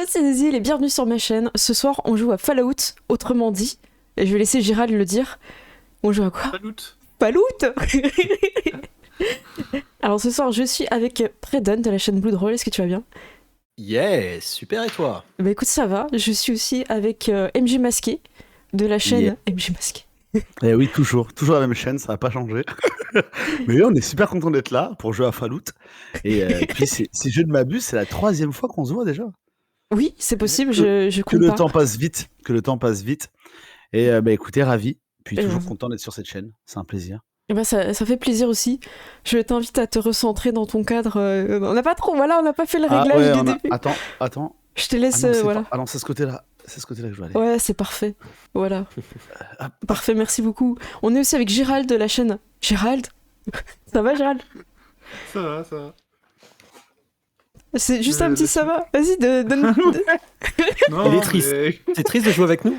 c'est Daisy et bienvenue sur ma chaîne. Ce soir, on joue à Fallout, autrement dit. Et je vais laisser Gérald le dire. On joue à quoi? Fallout. Alors ce soir, je suis avec Predon de la chaîne Bloodroll. Est-ce que tu vas bien? Yes, super, et toi? Bah écoute, ça va. Je suis aussi avec MJ Masqué de la chaîne MJ Masqué. Eh oui, toujours la même chaîne, ça n'a pas changé. Mais oui, on est super content d'être là pour jouer à Fallout. Et puis, si je ne m'abuse, c'est la 3e fois qu'on se voit déjà. Oui, c'est possible, je compte que le pas. temps passe vite. Et écoutez, ravi. Puis toujours content d'être sur cette chaîne, c'est un plaisir. Et bah ça fait plaisir aussi. Je t'invite à te recentrer dans ton cadre. On n'a pas trop, voilà, on n'a pas fait le réglage du début. Attends. Je te laisse, voilà. Ah non, c'est ce côté-là. C'est ce côté-là que je dois aller. Ouais, c'est parfait. Voilà. Parfait, merci beaucoup. On est aussi avec Gérald de la chaîne. Gérald? Ça va, Gérald? Ça va. C'est juste un petit ça va. Vas-y, donne. Non, il est triste. C'est triste de jouer avec nous.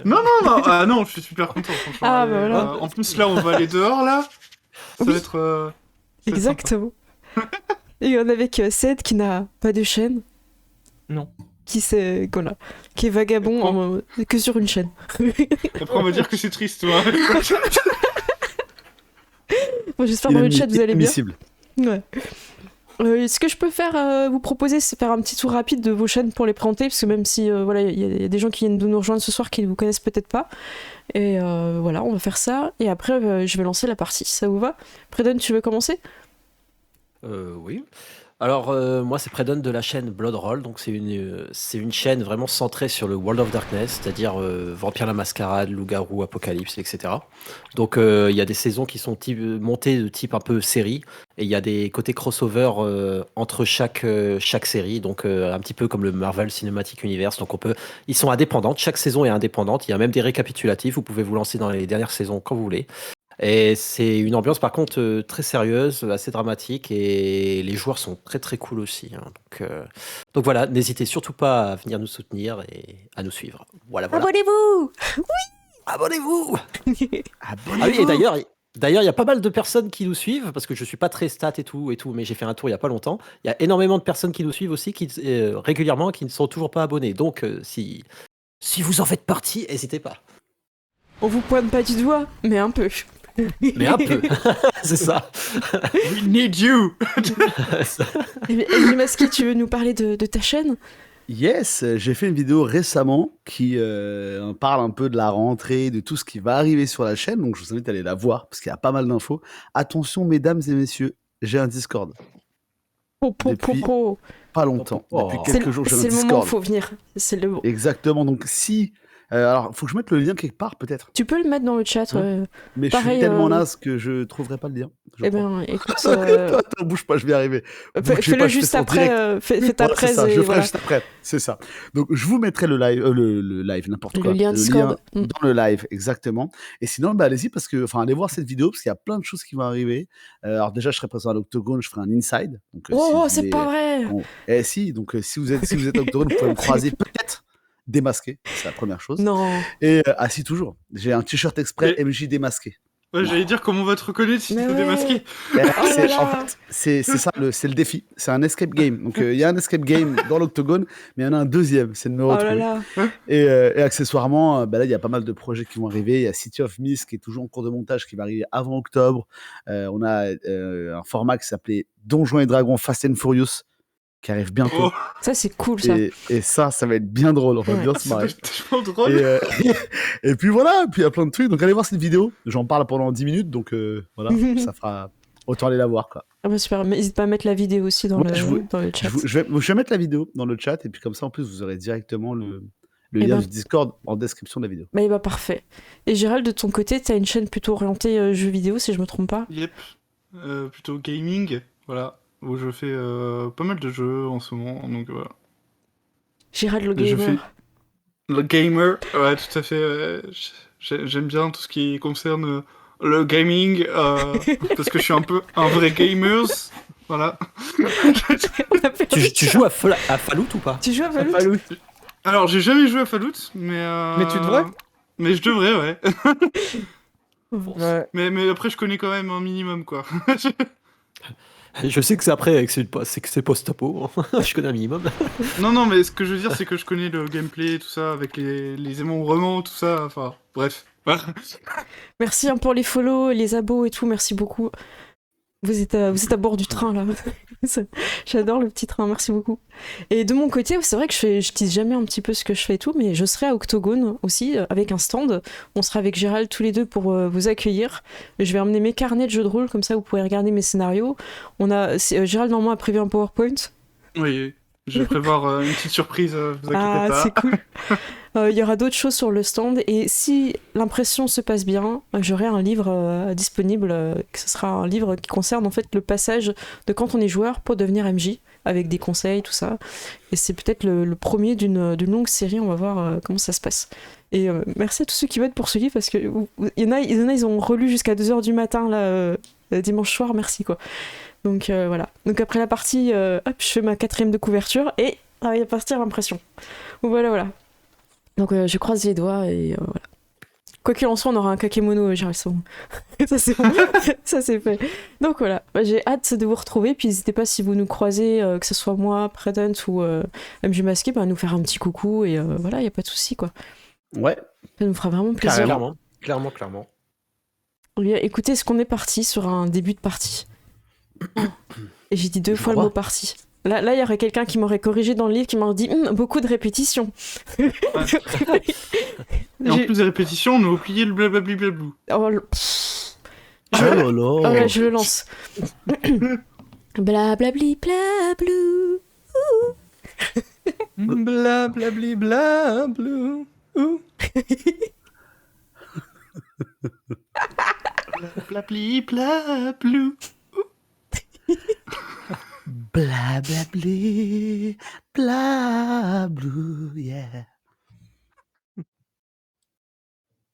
Non. Ah non, je suis super content, franchement. Ah bah voilà. En plus, là, on va aller dehors, là. Ça va être. Exactement. Et on est avec Ced qui n'a pas de chaîne. Non. Qui est vagabond que sur une chaîne. Après, on va dire que c'est triste, toi. Bon, j'espère dans le chat vous allez bien. Ouais. Ce que je peux vous proposer, c'est faire un petit tour rapide de vos chaînes pour les présenter, parce que même si voilà, il y a des gens qui viennent de nous rejoindre ce soir qui ne vous connaissent peut-être pas. Et voilà, on va faire ça. Et après, je vais lancer la partie, ça vous va? Predon, tu veux commencer? Oui. Alors, moi, c'est Predon de la chaîne Bloodroll. Donc, c'est une chaîne vraiment centrée sur le World of Darkness, c'est-à-dire Vampire la Mascarade, Loup-Garou, Apocalypse, etc. Donc, il y a des saisons qui sont montées de type un peu série, et il y a des côtés crossover entre chaque série, donc un petit peu comme le Marvel Cinematic Universe. Donc, ils sont indépendantes, chaque saison est indépendante. Il y a même des récapitulatifs, vous pouvez vous lancer dans les dernières saisons quand vous voulez. Et c'est une ambiance par contre très sérieuse, assez dramatique, et les joueurs sont très très cool aussi, hein. Donc voilà, n'hésitez surtout pas à venir nous soutenir et à nous suivre. Voilà. Abonnez-vous! Oui! Abonnez-vous! Ah oui, et d'ailleurs, il y a pas mal de personnes qui nous suivent, parce que je suis pas très stat et tout, mais j'ai fait un tour il y a pas longtemps. Il y a énormément de personnes qui nous suivent aussi, régulièrement, qui ne sont toujours pas abonnés. Donc si vous en faites partie, n'hésitez pas. On vous pointe pas du doigt, mais un peu. Mais un peu, c'est ça. We need you. Et Masqué, tu veux nous parler de ta chaîne? Yes, j'ai fait une vidéo récemment qui parle un peu de la rentrée, de tout ce qui va arriver sur la chaîne, donc je vous invite à aller la voir, parce qu'il y a pas mal d'infos. Attention, mesdames et messieurs, j'ai un Discord. Depuis pas longtemps, depuis quelques jours, j'ai un Discord. C'est le moment où il faut venir, c'est le... Exactement, donc si... alors, il faut que je mette le lien quelque part, peut-être. Tu peux le mettre dans le chat. Mais pareil, je suis tellement naze que je trouverai pas le lien. Eh ben, écoute... Attends, bouge pas, je vais y arriver. Fais-le juste après. Fais ta presse. Je le ferai juste après, c'est ça. Donc, je vous mettrai le live, n'importe quoi. Le lien Discord. Dans le live, exactement. Et sinon, allez-y, parce que, allez voir cette vidéo, parce qu'il y a plein de choses qui vont arriver. Alors, déjà, je serai présent à l'Octogone, je ferai un inside. Donc, c'est pas vrai! Si, donc, si vous êtes à l'Octogone, vous pouvez me croiser peut-être. Démasqué, c'est la première chose. Non. Et si, toujours. J'ai un t-shirt exprès MJ démasqué. Ouais, j'allais dire comment on va te reconnaître si t'es démasqué. C'est ça, c'est le défi. C'est un escape game. Donc il y a un escape game dans l'Octogone, mais il y en a un deuxième, c'est de me retrouver. Et accessoirement, là il y a pas mal de projets qui vont arriver. Il y a City of Mist qui est toujours en cours de montage, qui va arriver avant octobre. On a un format qui s'appelait Donjons et Dragons Fast and Furious, qui arrive bientôt. Ça, c'est cool, ça. Et ça va être bien drôle. On va bien se marrer. C'est tellement drôle. Et puis voilà, puis il y a plein de trucs. Donc allez voir cette vidéo. J'en parle pendant 10 minutes. Donc voilà, ça fera... Autant aller la voir, quoi. Ah bah super, mais n'hésite pas à mettre la vidéo aussi dans le chat. Je vais mettre la vidéo dans le chat. Et puis comme ça, en plus, vous aurez directement le lien du Discord en description de la vidéo. Bah parfait. Et Gérald, de ton côté, t'as une chaîne plutôt orientée jeux vidéo, si je me trompe pas? Yep. Plutôt gaming, voilà. Où je fais pas mal de jeux en ce moment, donc voilà. Gérald le gamer. Le gamer, ouais, tout à fait. J'aime bien tout ce qui concerne le gaming, parce que je suis un peu un vrai gamer, voilà. Tu joues à Fallout ou pas? Tu joues à Fallout? Alors, j'ai jamais joué à Fallout, mais... Mais tu devrais? Mais je devrais, ouais. Ouais. Mais après, je connais quand même un minimum, quoi. Je sais que c'est après, que c'est post-apo. Je connais un minimum. Non, mais ce que je veux dire, c'est que je connais le gameplay, tout ça, avec les aimants, tout ça, enfin, bref. Merci pour les follow, les abos et tout, merci beaucoup. Vous êtes à bord du train, là. J'adore le petit train, merci beaucoup. Et de mon côté, c'est vrai que je tease jamais un petit peu ce que je fais et tout, mais je serai à Octogone aussi, avec un stand. On sera avec Gérald tous les deux pour vous accueillir. Je vais emmener mes carnets de jeux de rôle, comme ça vous pourrez regarder mes scénarios. Gérald, normalement, a prévu un PowerPoint. Oui, je vais prévoir une petite surprise, vous inquiétez pas. C'est cool. Il y aura d'autres choses sur le stand, et si l'impression se passe bien, j'aurai un livre disponible, que ce sera un livre qui concerne en fait le passage de quand on est joueur pour devenir MJ, avec des conseils, tout ça. Et c'est peut-être le premier d'une longue série, on va voir comment ça se passe. Et merci à tous ceux qui votent pour ce livre, parce que il y en a, ils ont relu jusqu'à 2h du matin, là, dimanche soir, merci quoi. Donc voilà. Donc après la partie, hop, je fais ma 4e de couverture, et il va partir l'impression. Voilà. Donc je croise les doigts et voilà. Quoi qu'il en soit, on aura un kakémono, Gérald. Ça c'est bon. Ça c'est fait. Donc voilà, j'ai hâte de vous retrouver. Puis n'hésitez pas, si vous nous croisez, que ce soit moi, Predant ou MJ Masqué, à nous faire un petit coucou et voilà, il y a pas de souci quoi. Ouais. Ça nous fera vraiment plaisir. Clairement. Bien, écoutez, est-ce qu'on est parti sur un début de partie? Et j'ai dit 2 fois le mot partie. Là, il y aurait quelqu'un qui m'aurait corrigé dans le livre, qui m'aurait dit beaucoup de répétitions. Ouais. Et en plus des répétitions, on a oublié le blablabli blablou. Je le lance. Blablabli blablou. Blablabli blablou. Blablabli blablou. Blablabli, blablou, yeah.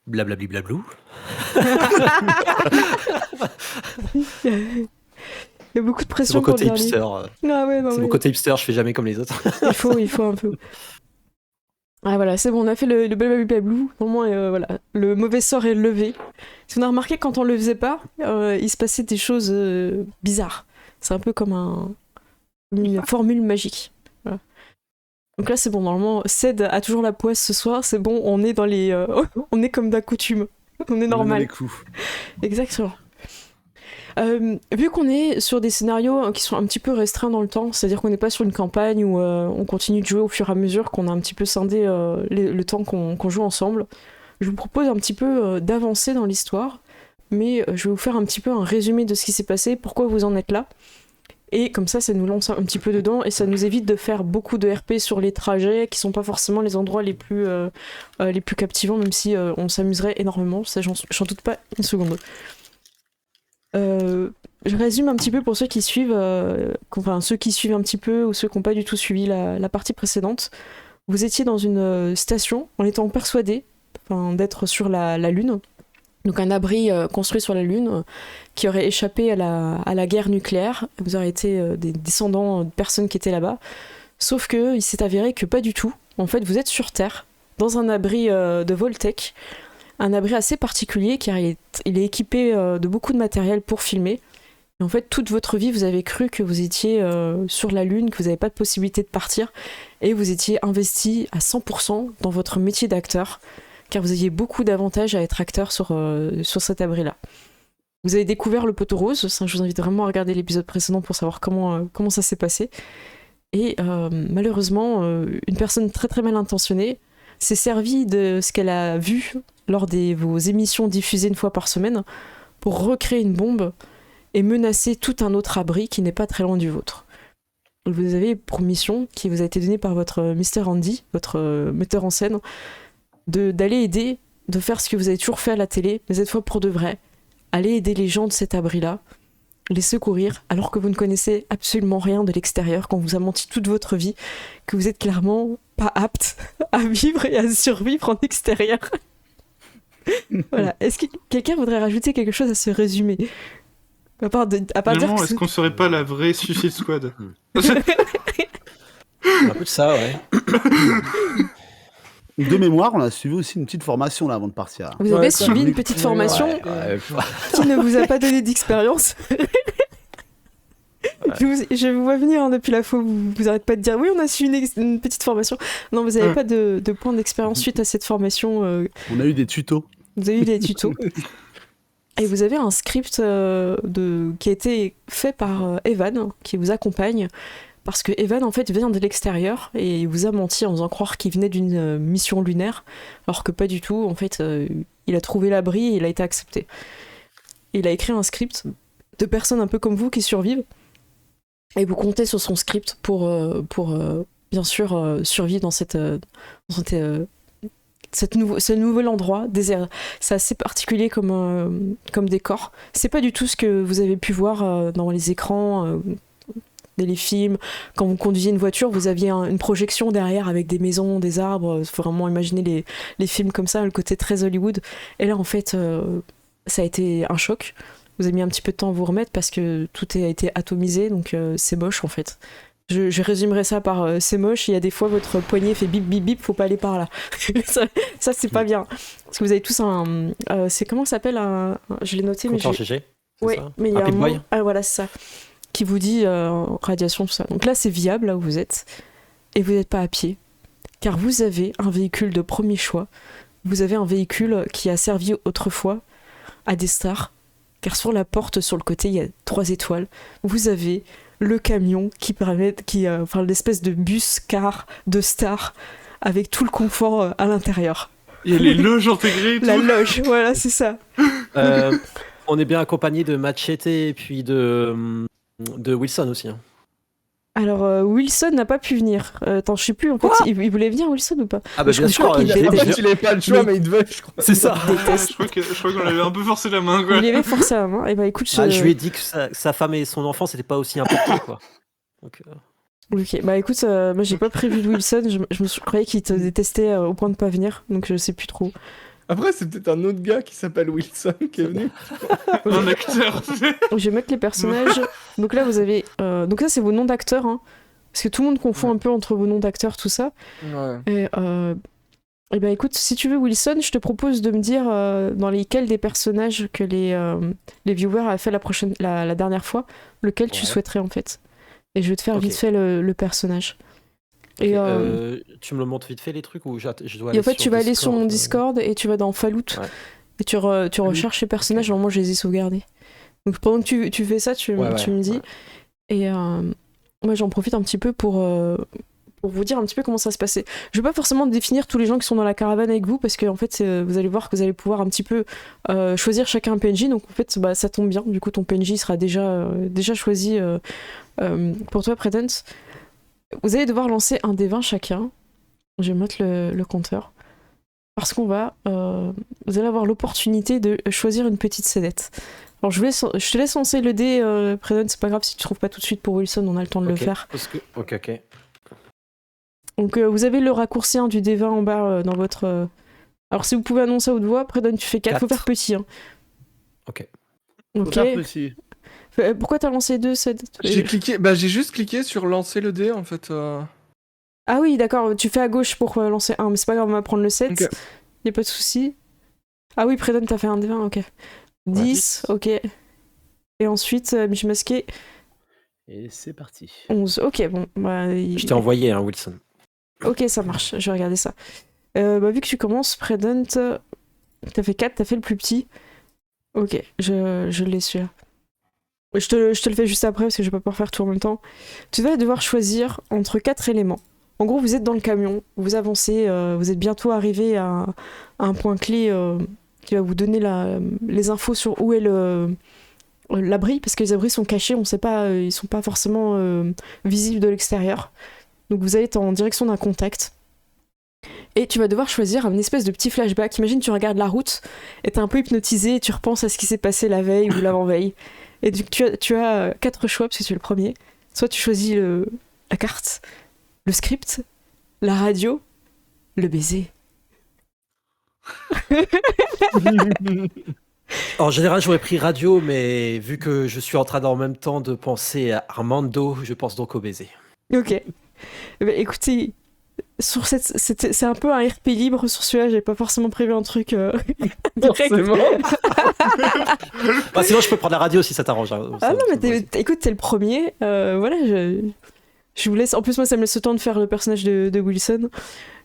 Blablabli blablou. Il y a beaucoup de pression pour le dernier. Hipster. C'est mon côté hipster, je fais jamais comme les autres. il faut un peu. Ah voilà, c'est bon, on a fait le blablabli blablou. Normalement, voilà, le mauvais sort est levé. Si on a remarqué, quand on le faisait pas, il se passait des choses bizarres. C'est un peu comme une formule magique. Voilà. Donc là, c'est bon. Normalement, Ced a toujours la poisse ce soir. C'est bon, on est dans les, on est comme d'accoutume. On est normal. Les coups. Exactement. Vu qu'on est sur des scénarios qui sont un petit peu restreints dans le temps, c'est-à-dire qu'on n'est pas sur une campagne où on continue de jouer au fur et à mesure, qu'on a un petit peu scindé le temps qu'on joue ensemble, je vous propose un petit peu d'avancer dans l'histoire, mais je vais vous faire un petit peu un résumé de ce qui s'est passé, pourquoi vous en êtes là, et comme ça nous lance un petit peu dedans, et ça nous évite de faire beaucoup de RP sur les trajets, qui sont pas forcément les endroits les plus captivants, même si on s'amuserait énormément, ça j'en doute pas une seconde. Je résume un petit peu pour ceux qui suivent, ceux qui suivent un petit peu ou ceux qui n'ont pas du tout suivi la partie précédente. Vous étiez dans une station en étant persuadé d'être sur la Lune, donc un abri construit sur la Lune qui aurait échappé à la guerre nucléaire. Vous aurez été des descendants de personnes qui étaient là-bas, sauf que il s'est avéré que pas du tout. En fait, vous êtes sur Terre, dans un abri de Voltec. Un abri assez particulier car il est équipé de beaucoup de matériel pour filmer. Et en fait, toute votre vie, vous avez cru que vous étiez sur la Lune, que vous n'avez pas de possibilité de partir, et vous étiez investi à 100% dans votre métier d'acteur, car vous aviez beaucoup d'avantages à être acteur sur cet abri-là. Vous avez découvert le poteau rose, ça, je vous invite vraiment à regarder l'épisode précédent pour savoir comment ça s'est passé. Et malheureusement, une personne très très mal intentionnée s'est servie de ce qu'elle a vu lors de vos émissions diffusées une fois par semaine pour recréer une bombe et menacer tout un autre abri qui n'est pas très loin du vôtre. Vous avez pour mission, qui vous a été donnée par votre Mr. Andy, votre metteur en scène, d'aller aider, de faire ce que vous avez toujours fait à la télé, mais cette fois pour de vrai. Aller aider les gens de cet abri-là, les secourir, alors que vous ne connaissez absolument rien de l'extérieur, qu'on vous a menti toute votre vie, que vous êtes clairement pas apte à vivre et à survivre en extérieur. Voilà. Est-ce que quelqu'un voudrait rajouter quelque chose à ce résumé? À part dire que est-ce qu'on serait pas la vraie Suicide Squad? Un peu de ça, ouais. De mémoire, on a suivi aussi une petite formation là avant de partir. Vous avez suivi une petite formation qui ne vous a pas donné d'expérience. Je vous vois venir hein, depuis la fois, vous arrêtez pas de dire oui, on a suivi une petite formation. Non, vous n'avez pas de point d'expérience suite à cette formation. On a eu des tutos. Vous avez eu des tutos. Et vous avez un script qui a été fait par Evan, qui vous accompagne. Parce que Evan, en fait, vient de l'extérieur et il vous a menti en faisant croire qu'il venait d'une mission lunaire, alors que pas du tout. En fait, il a trouvé l'abri et il a été accepté. Il a écrit un script de personnes un peu comme vous qui survivent. Et vous comptez sur son script pour bien sûr, survivre dans ce nouvel endroit désert. C'est assez particulier comme décor. C'est pas du tout ce que vous avez pu voir dans les écrans, dans les films. Quand vous conduisiez une voiture, vous aviez une projection derrière avec des maisons, des arbres. Il faut vraiment imaginer les films comme ça, le côté très Hollywood. Et là, en fait, ça a été un choc. Vous avez mis un petit peu de temps à vous remettre parce que tout a été atomisé, donc c'est moche en fait. Je résumerai ça par c'est moche, il y a des fois votre poignet fait bip bip bip, faut pas aller par là. ça c'est pas bien. Parce que vous avez tous un... c'est comment ça s'appelle je l'ai noté, mais GG. Oui, mais il y a un ah voilà, c'est ça. Qui vous dit radiation, tout ça. Donc là c'est viable, là où vous êtes. Et vous n'êtes pas à pied. Car vous avez un véhicule de premier choix. Vous avez un véhicule qui a servi autrefois à des stars. Car sur la porte, sur le côté, il y a 3 étoiles. Vous avez le camion enfin l'espèce de bus-car de star avec tout le confort à l'intérieur. Il y a les loges intégrées et tout. La loge, voilà, c'est ça. On est bien accompagné de Machete et puis de Wilson aussi. Hein. Alors, Wilson n'a pas pu venir. Attends, je sais plus, en fait, il voulait venir, Wilson, ou pas? Ah bah bien sûr, il avait pas le choix, mais il devait, je crois. C'est ça. Je crois qu'on avait un peu forcé la main, quoi. Il avait forcé la main, et bah écoute... je lui ai dit que sa femme et son enfant, c'était pas aussi important, quoi. Donc, Ok, bah écoute, moi j'ai pas prévu de Wilson, je croyais qu'il te détestait au point de pas venir, donc je sais plus trop. Après, c'est peut-être un autre gars qui s'appelle Wilson qui est venu. Un acteur. Je vais mettre les personnages. Donc là, vous avez... donc ça, c'est vos noms d'acteurs, hein, parce que tout le monde confond un peu entre vos noms d'acteurs, tout ça. Ouais. Et bah écoute, si tu veux Wilson, je te propose de me dire dans lesquels des personnages que les viewers avaient fait la dernière fois, lequel tu souhaiterais en fait. Et je vais te faire vite fait le personnage. Et tu me le montres vite fait les trucs ou je dois aller et en fait, sur tu vas Discord, aller sur mon Discord et tu vas dans Fallout et tu recherches les personnages. Normalement, moi, je les ai sauvegardés. Donc pendant que tu fais ça, tu me dis. Ouais. Et moi, j'en profite un petit peu pour vous dire un petit peu comment ça se passait. Je vais pas forcément définir tous les gens qui sont dans la caravane avec vous parce que en fait, vous allez voir que vous allez pouvoir un petit peu choisir chacun un PNJ. Donc en fait, ça tombe bien. Du coup, ton PNJ sera déjà choisi pour toi, Predence. Vous allez devoir lancer un des 20 chacun. Je vais mettre le compteur. Parce qu'on va... vous allez avoir l'opportunité de choisir une petite scénette. Alors je te laisse lancer le dé, Predon, c'est pas grave si tu trouves pas tout de suite pour Wilson, on a le temps de le faire. Ok. Donc vous avez le raccourci du D20 en bas dans votre... Alors si vous pouvez annoncer à haute voix, Predon, tu fais 4, faut faire petit. Hein. Ok. Faut faire petit. Pourquoi t'as lancé 2 j'ai juste cliqué sur lancer le dé en fait. Ah oui, d'accord, tu fais à gauche pour lancer 1, mais c'est pas grave, on va prendre le 7. Okay. Y'a pas de souci. Ah oui, Predon, t'as fait un D20, ok. 10, ok. Et ensuite, Mich Masqué. Et c'est parti. 11, ok, bon. Je t'ai envoyé, Wilson. Ok, ça marche, je vais regarder ça. Vu que tu commences, Predon, t'as fait 4, t'as fait le plus petit. Ok, je l'ai celui-là. Je te le fais juste après parce que je vais pas pouvoir faire tout en même temps. Tu vas devoir choisir entre 4 éléments. En gros, vous êtes dans le camion, vous avancez, vous êtes bientôt arrivé à un point clé qui va vous donner les infos sur où est l'abri, parce que les abris sont cachés, on sait pas, ils sont pas forcément visibles de l'extérieur. Donc vous allez être en direction d'un contact. Et tu vas devoir choisir un espèce de petit flashback. Imagine, tu regardes la route et t'es un peu hypnotisé et tu repenses à ce qui s'est passé la veille ou l'avant-veille. Et donc tu as 4 choix parce que tu es le premier. Soit tu choisis la carte, le script, la radio, le baiser. En général, j'aurais pris radio, mais vu que je suis en train en même temps de penser à Armando, je pense donc au baiser. Ok. Écoutez, c'est un peu un RP libre sur celui-là, j'ai pas forcément prévu un truc direct. Forcément. Sinon, je peux prendre la radio si ça t'arrange. Hein. Ah non, mais écoute, t'es le premier. Voilà, je vous laisse. En plus, moi, ça me laisse le temps de faire le personnage de Wilson.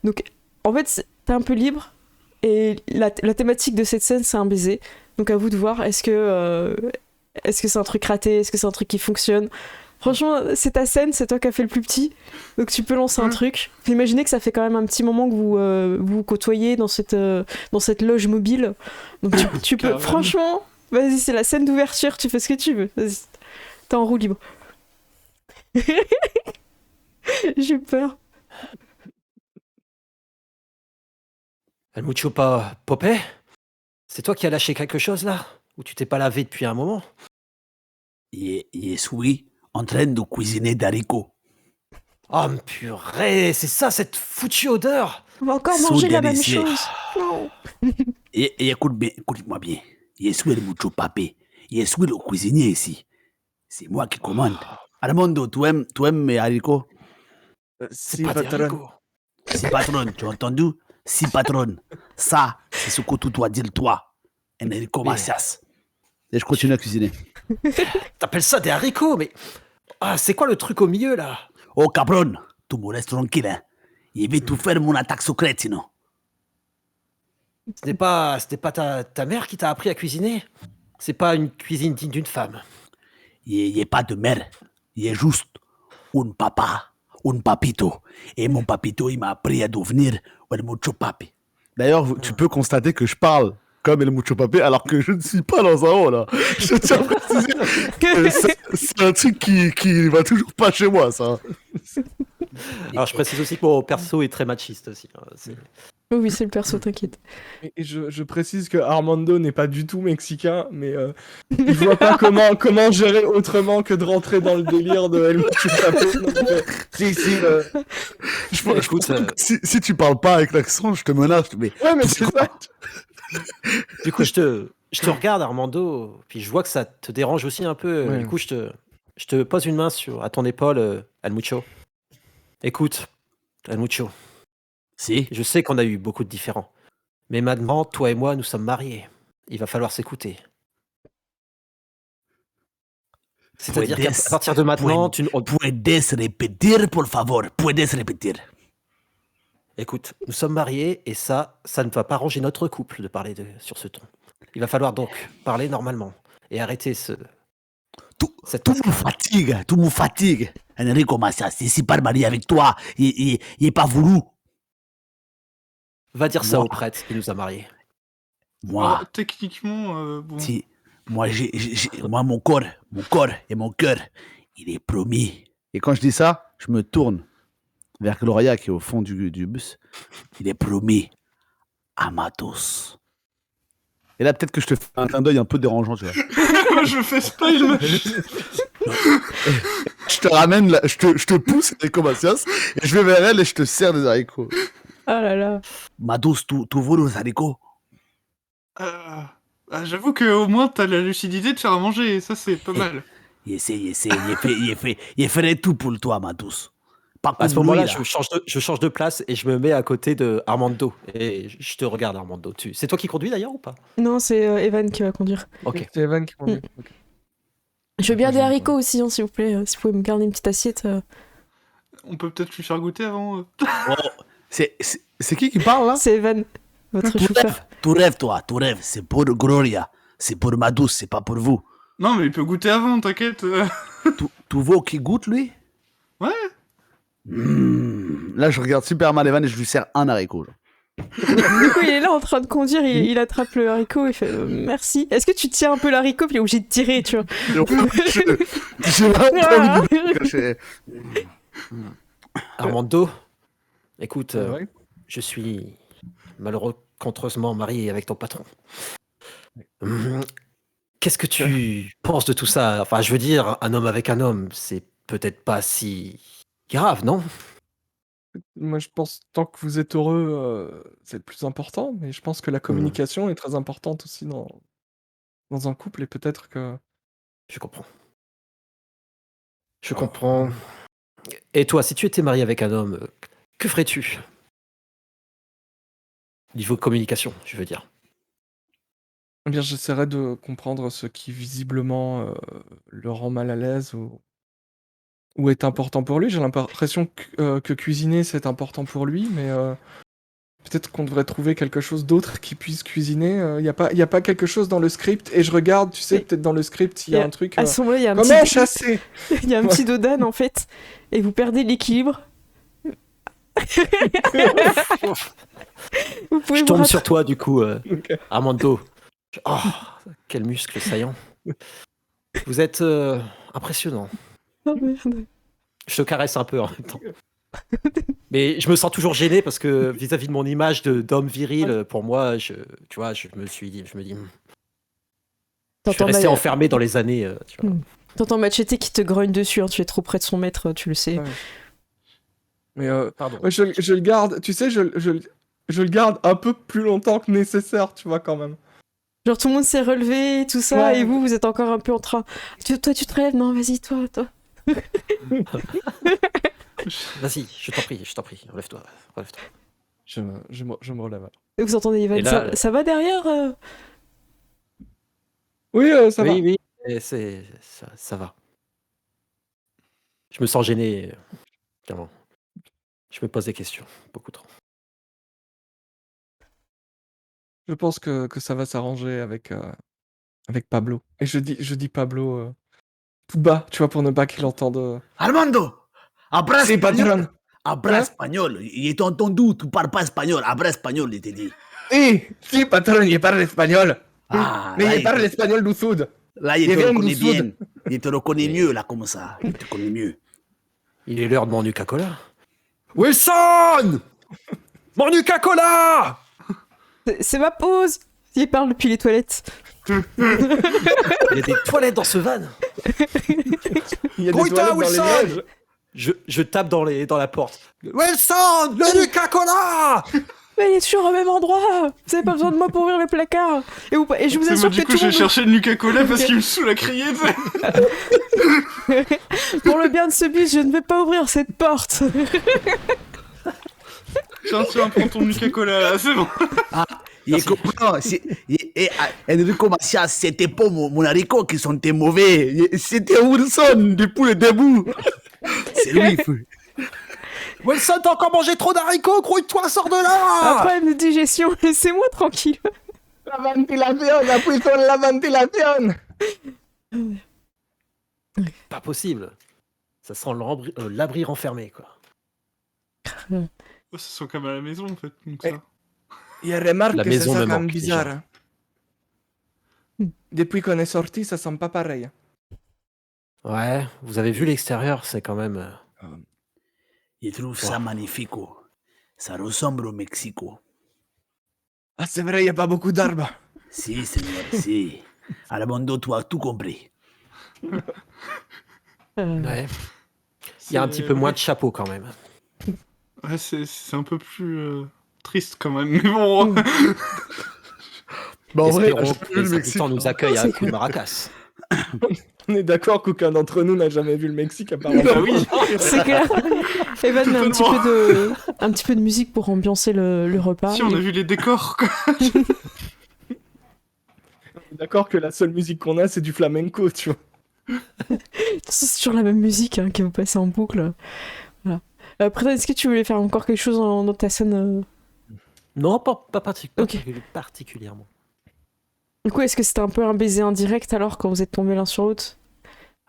Donc, en fait, t'es un peu libre. Et la thématique de cette scène, c'est un baiser. Donc, à vous de voir. Est-ce que c'est un truc raté? Est-ce que c'est un truc qui fonctionne? Franchement, c'est ta scène, c'est toi qui as fait le plus petit. Donc, tu peux lancer un truc. Faut imaginer que ça fait quand même un petit moment que vous côtoyez dans cette loge mobile. Donc, tu peux. Franchement, vas-y, c'est la scène d'ouverture. Tu fais ce que tu veux. Vas-y. T'es en roue libre. J'ai peur. El Mucho Popé? C'est toi qui as lâché quelque chose là? Ou tu t'es pas lavé depuis un moment? Je suis en train de cuisiner d'haricots. Oh purée, c'est ça cette foutue odeur! On va encore manger la même chose. Non. Et écoute-moi bien. Je suis le Mucho Papé. Je suis le cuisinier ici. C'est moi qui commande. Armando, tu aimes mes haricots? C'est pas des haricots. Si patron, tu as entendu? Si patron. Ça, c'est ce que tu dois dire toi. Enrico Macias. Et je continue à cuisiner. T'appelles ça des haricots, mais... Ah, c'est quoi le truc au milieu, là? Oh, cabron, tu me laisses tranquille, hein. Je vais tout faire mon attaque secrète, sinon. C'était pas ta mère qui t'a appris à cuisiner? C'est pas une cuisine digne d'une femme. Il n'y a pas de mère. Il y a juste un papa, un papito. Et mon papito, il m'a appris à devenir El Mucho Papi. D'ailleurs, tu peux constater que je parle comme El Mucho Papé alors que je ne suis pas dans un rôle. Là. Je tiens à préciser que c'est un truc qui va toujours pas chez moi, ça. Alors, je précise aussi que mon perso est très machiste aussi. Oui, c'est le perso, t'inquiète. Et je précise que Armando n'est pas du tout mexicain, mais il voit pas comment gérer autrement que de rentrer dans le délire de El Mucho Papé. Si tu parles pas avec l'accent, je te menace. Mais ouais, mais c'est ça. Du coup, je te regarde, Armando, puis je vois que ça te dérange aussi un peu. Ouais. Du coup, je te pose une main à ton épaule, El Mucho. Écoute, El Mucho. Si. Je sais qu'on a eu beaucoup de différends. Mais maintenant, toi et moi, nous sommes mariés. Il va falloir s'écouter. C'est-à-dire qu'à partir de maintenant, Puedes repetir, por favor. Puedes repetir. Écoute, nous sommes mariés et ça ne va pas ranger notre couple de parler sur ce ton. Il va falloir donc parler normalement et arrêter Tu me fatigues. Enrico Macias, je suis pas marié avec toi. Il n'est pas voulu. Va dire ça au prêtre qui nous a mariés. Moi, techniquement, bon. Si, moi, moi, mon corps et mon cœur, il est promis. Et quand je dis ça, je me tourne vers Gloria qui est au fond du bus. Il est promis à Matos. Et là, peut-être que je te fais un clin d'œil un peu dérangeant, tu vois. Je fais spoil. Je te ramène, je te pousse Enrico Macias, et je vais vers elle et je te sers des haricots. Oh là là. Matos, tu veux les haricots? J'avoue qu'au moins t'as la lucidité de faire à manger, et ça c'est pas mal. Il ferait tout pour toi, Matos. À ce moment-là, je change de place et je me mets à côté de Armando. Et je te regarde, Armando. C'est toi qui conduis d'ailleurs ou pas? Non, c'est Evan qui va conduire. Ok. C'est Evan qui conduit. Okay. Je veux bien des haricots aussi, hein, s'il vous plaît. Si vous pouvez me garder une petite assiette. On peut peut-être lui faire goûter avant. Oh, c'est qui parle là? C'est Evan, votre chauffeur. Tu rêves. C'est pour Gloria. C'est pour Matos, c'est pas pour vous. Non, mais il peut goûter avant, t'inquiète. Tu veux qu'il goûte, lui? Ouais. Là, je regarde super mal Evan et je lui sers un haricot. Du coup, il est là en train de conduire, il attrape le haricot, il fait merci. Est-ce que tu tiens un peu l'haricot puis il est obligé de tirer, tu vois? J'ai vraiment envie de cacher. Armando, écoute, je suis malheureusement marié avec ton patron. Qu'est-ce que tu penses de tout ça? Enfin, je veux dire, un homme avec un homme, c'est peut-être pas si grave, non? Moi, je pense tant que vous êtes heureux, c'est le plus important. Mais je pense que la communication est très importante aussi dans un couple et peut-être que. Je comprends. Je comprends. Et toi, si tu étais marié avec un homme, que ferais-tu? Niveau communication, je veux dire. Eh bien, j'essaierai de comprendre ce qui visiblement le rend mal à l'aise ou est important pour lui. J'ai l'impression que cuisiner, c'est important pour lui, mais peut-être qu'on devrait trouver quelque chose d'autre qui puisse cuisiner. Il y a pas quelque chose dans le script, et je regarde, tu sais, peut-être dans le script, il y a un truc... À ce moment-là, il y a un comment chasser il y a un petit dodan, en fait, et vous perdez l'équilibre. Vous pouvez Je vous tombe sur toi, du coup, Ok. Armando. Oh, quel muscle saillant. Vous êtes impressionnant. Oh, merde. Je te caresse un peu en même temps. Mais je me sens toujours gêné parce que vis-à-vis de mon image d'homme viril, pour moi, tu vois, je me dis, je suis resté enfermé dans les années. Tu vois. T'entends Machete qui te grogne dessus, hein, tu es trop près de son maître, tu le sais. Ouais. Mais Pardon. ouais, je le garde, tu sais, je le garde un peu plus longtemps que nécessaire, tu vois, quand même. Genre tout le monde s'est relevé et tout ça, Ouais. et vous êtes encore un peu en train... Toi, tu te relèves? Non, vas-y, toi. Vas-y, je t'en prie, relève-toi. Je me relève. alors. Et vous entendez Ivan, Et là, ça va derrière Oui, ça va. Oui, et ça va. Je me sens gêné, clairement. Je me pose des questions, beaucoup trop. Je pense que ça va s'arranger avec Pablo. Et je dis Pablo tout bas, tu vois, pour ne pas qu'il entende. Armando, habla Sí, español. patrón. Habla Hein? espagnol. Il est entendu, tu parles pas espagnol. Habla espagnol, il te dit. Sí, patrón, il parle espagnol. Ah, Mais là, il parle espagnol du sud. là, il il te vient reconnaît du sud. bien. Il te reconnaît mieux, là, comme ça. Il te connaît mieux. Il est l'heure de mon Nuka-Cola. Wilson! Mon Nuka-Cola! C'est ma pause. Il parle depuis les toilettes. Il y a des toilettes dans ce van. Il y a des Goïta, toilettes dans les Wilson. nuages. Je tape dans la porte. Wilson! Le Nuka-Cola! Mais il est toujours au même endroit. Vous avez pas besoin de moi pour ouvrir le placard. Et je vous C'est assure moi, que du coup, tout j'ai le monde... cherché le Nuka-Cola parce qu'il me saoule à crier, tu sais. Pour le bien de ce bus, je ne vais pas ouvrir cette porte. Tiens, prends ton Nuka-Cola, là, c'est bon. Il est comprend. Enrico Macias, c'était pas mon haricot qui sentait mauvais. C'était Wilson depuis le début. C'est lui. Wilson, t'as encore mangé trop d'haricots, grouille-toi, sors de Un là! problème de digestion, laissez-moi tranquille. La ventilation, appuie sur la ventilation. Pas possible. Ça sent l'abri renfermé, quoi. Ça sent comme à la maison, en fait. Donc ça. Il remarque La que maison ça me sent quand même manque, bizarre. déjà. Hein. Depuis qu'on est sorti, ça sent pas pareil. Ouais, vous avez vu l'extérieur, c'est quand même... Il trouve ça magnifique. Ça ressemble au Mexique. Ah, c'est vrai, il n'y a pas beaucoup d'arbres. Si, Seigneur, si. Armando, tu as tout compris. Ouais. Il y a un petit peu moins de chapeau, quand même. Ouais, c'est un peu plus triste, quand même. Mais bon. Bah, en vrai, Espérons que les Mexique, habitants nous accueillent avec une maracas. On est d'accord qu'aucun d'entre nous n'a jamais vu le Mexique, apparemment. Bah oui. C'est clair. Evan met un petit peu de musique pour ambiancer le repas. Si, on a vu les décors, quoi. On est d'accord que la seule musique qu'on a, c'est du flamenco, tu vois. C'est toujours la même musique qui vous passe en boucle. Voilà. Après, est-ce que tu voulais faire encore quelque chose dans ta scène Non, pas Ok. particulièrement. Du coup, est-ce que c'était un peu un baiser indirect alors quand vous êtes tombés l'un sur l'autre?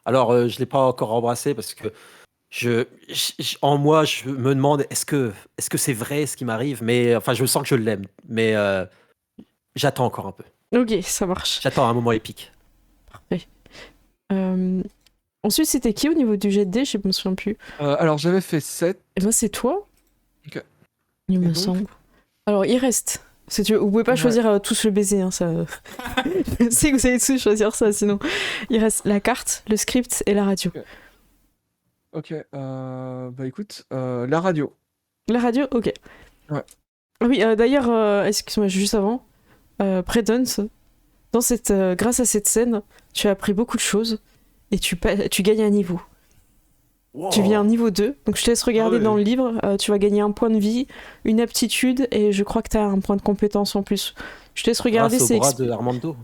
Alors, je l'ai pas encore embrassé parce que en moi, je me demande est-ce que c'est vrai ce qui m'arrive, mais enfin, je sens que je l'aime, mais j'attends encore un peu. Ok, ça marche. J'attends un moment épique. Parfait. Ensuite, c'était qui au niveau du jet de dés? Je me souviens plus. Alors, j'avais fait 7. Et moi, c'est toi. Ok. Il me donc semble. Alors, il reste. Vous pouvez pas Ouais. choisir tous le baiser, hein, ça. Je sais que vous allez tous choisir ça, sinon. Il reste la carte, le script et la radio. Ok, bah écoute, la radio. La radio, ok. Ouais. Ah oui, d'ailleurs, excuse-moi, juste avant, Predance, grâce à cette scène, tu as appris beaucoup de choses et tu gagnes un niveau. Tu viens niveau 2, donc je te laisse regarder dans le livre. Tu vas gagner un point de vie, une aptitude, et je crois que tu as un point de compétence en plus. Je te laisse regarder. C'est au bras de Armando.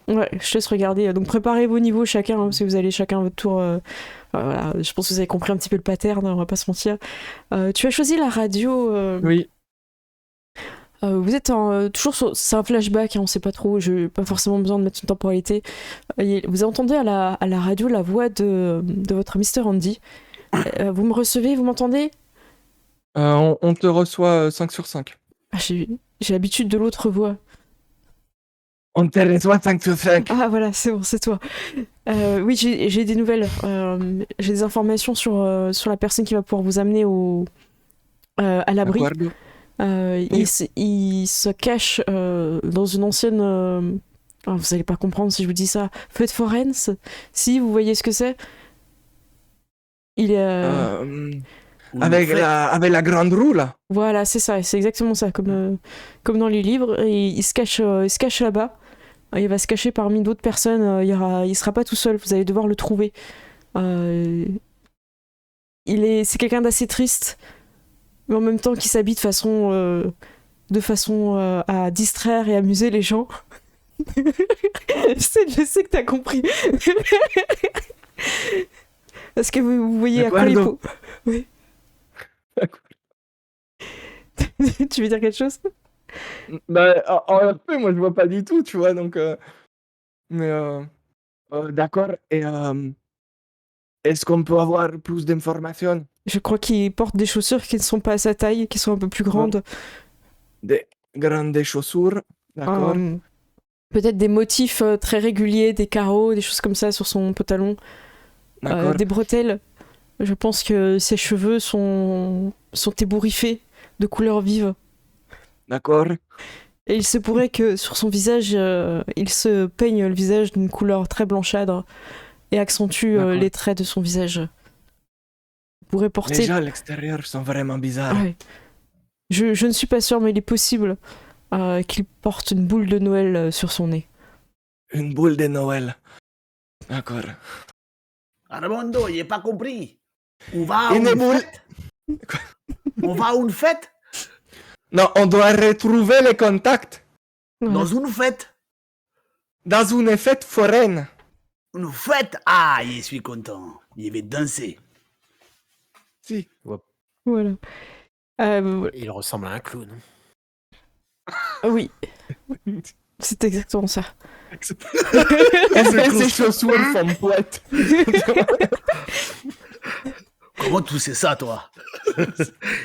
Ouais, je te laisse regarder. Donc préparez vos niveaux chacun, parce que vous allez chacun à votre tour. Voilà, je pense que vous avez compris un petit peu le pattern, on va pas se mentir. Tu as choisi la radio. Oui. Vous êtes toujours sur... C'est un flashback, on sait pas trop, j'ai pas forcément besoin de mettre une temporalité. Vous entendez à la radio la voix de votre Mr. Andy. Vous me recevez, vous m'entendez? On te reçoit 5 sur 5. Ah, j'ai l'habitude de l'autre voix. On te reçoit 5 sur 5. Ah voilà, c'est bon, c'est toi. Oui, j'ai des nouvelles. J'ai des informations sur la personne qui va pouvoir vous amener à l'abri. Il se cache dans une ancienne... vous allez pas comprendre si je vous dis ça. Feu de Forens. Si, vous voyez ce que c'est? Il est... avec la grande roue, là. Voilà, c'est ça, c'est exactement ça, comme dans les livres. Et il se cache là-bas. Il va se cacher parmi d'autres personnes. Il sera pas tout seul, vous allez devoir le trouver. C'est quelqu'un d'assez triste, mais en même temps qui s'habille de façon à distraire et amuser les gens. Je sais que t'as compris. Parce que vous voyez à quoi il faut. Oui. Tu veux dire quelque chose? Bah, en RP, moi je vois pas du tout, tu vois, donc. Mais d'accord. Et est-ce qu'on peut avoir plus d'informations? Je crois qu'il porte des chaussures qui ne sont pas à sa taille, qui sont un peu plus grandes. Des grandes chaussures, d'accord. Peut-être des motifs très réguliers, des carreaux, des choses comme ça sur son pantalon. Des bretelles. Je pense que ses cheveux sont ébouriffés de couleurs vives. D'accord. Et il se pourrait que sur son visage, il se peigne le visage d'une couleur très blanchâtre et accentue les traits de son visage. Il pourrait porter... Les gens à l'extérieur sont vraiment bizarres. Ouais. Je ne suis pas sûre, mais il est possible qu'il porte une boule de Noël sur son nez. Une boule de Noël. D'accord. Armando, j'ai pas compris. On va à une fête? On va à une fête? Non, on doit retrouver les contacts. Dans une fête? Dans une fête foraine. Une fête? Ah, je suis content. Je vais danser. Si. Voilà. Il ressemble à un clown. Oui. C'est exactement ça. Ses chaussures sont poètes. Comment tu sais ça, toi?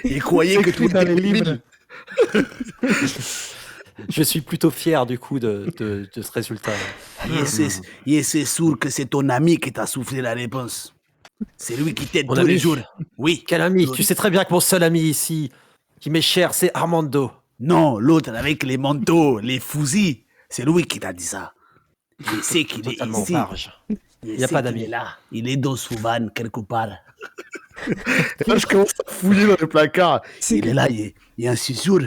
Il croyait que tout était livre. Je suis plutôt fier du coup de ce résultat. Et c'est sûr que c'est ton ami qui t'a soufflé la réponse. C'est lui qui t'aide tous les jours. Oui. Quel ami? Tu sais très bien que mon seul ami ici, qui m'est cher, c'est Armando. Non, l'autre avec les manteaux, les fusils. C'est lui qui t'a dit ça. Je sais qu'il est ici. Il n'y a pas d'amis. Il est dans Souvan, quelque part. Là, je commence à fouiller dans le placard. Il est là, il est un sûr.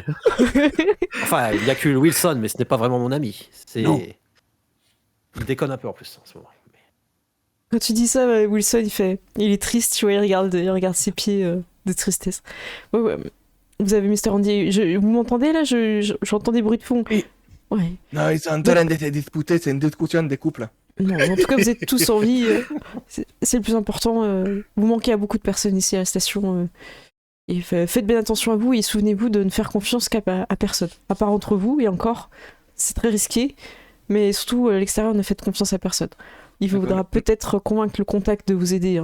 Enfin, il n'y a que Wilson, mais ce n'est pas vraiment mon ami. Non. Il déconne un peu en plus en ce moment. Quand tu dis ça, Wilson, il est triste, tu vois, il regarde ses pieds de tristesse. Ouais. Vous avez Mr. Andy, vous m'entendez là? J'entends des bruits de fond. Oui. Ouais. Non, ils sont en train de se disputer, c'est une discussion des couples. Non, en tout cas, vous êtes tous en vie. C'est le plus important. Vous manquez à beaucoup de personnes ici à la station. Et faites bien attention à vous et souvenez-vous de ne faire confiance à personne. À part entre vous, et encore, c'est très risqué. Mais surtout, à l'extérieur, ne faites confiance à personne. Il faudra peut-être convaincre le contact de vous aider.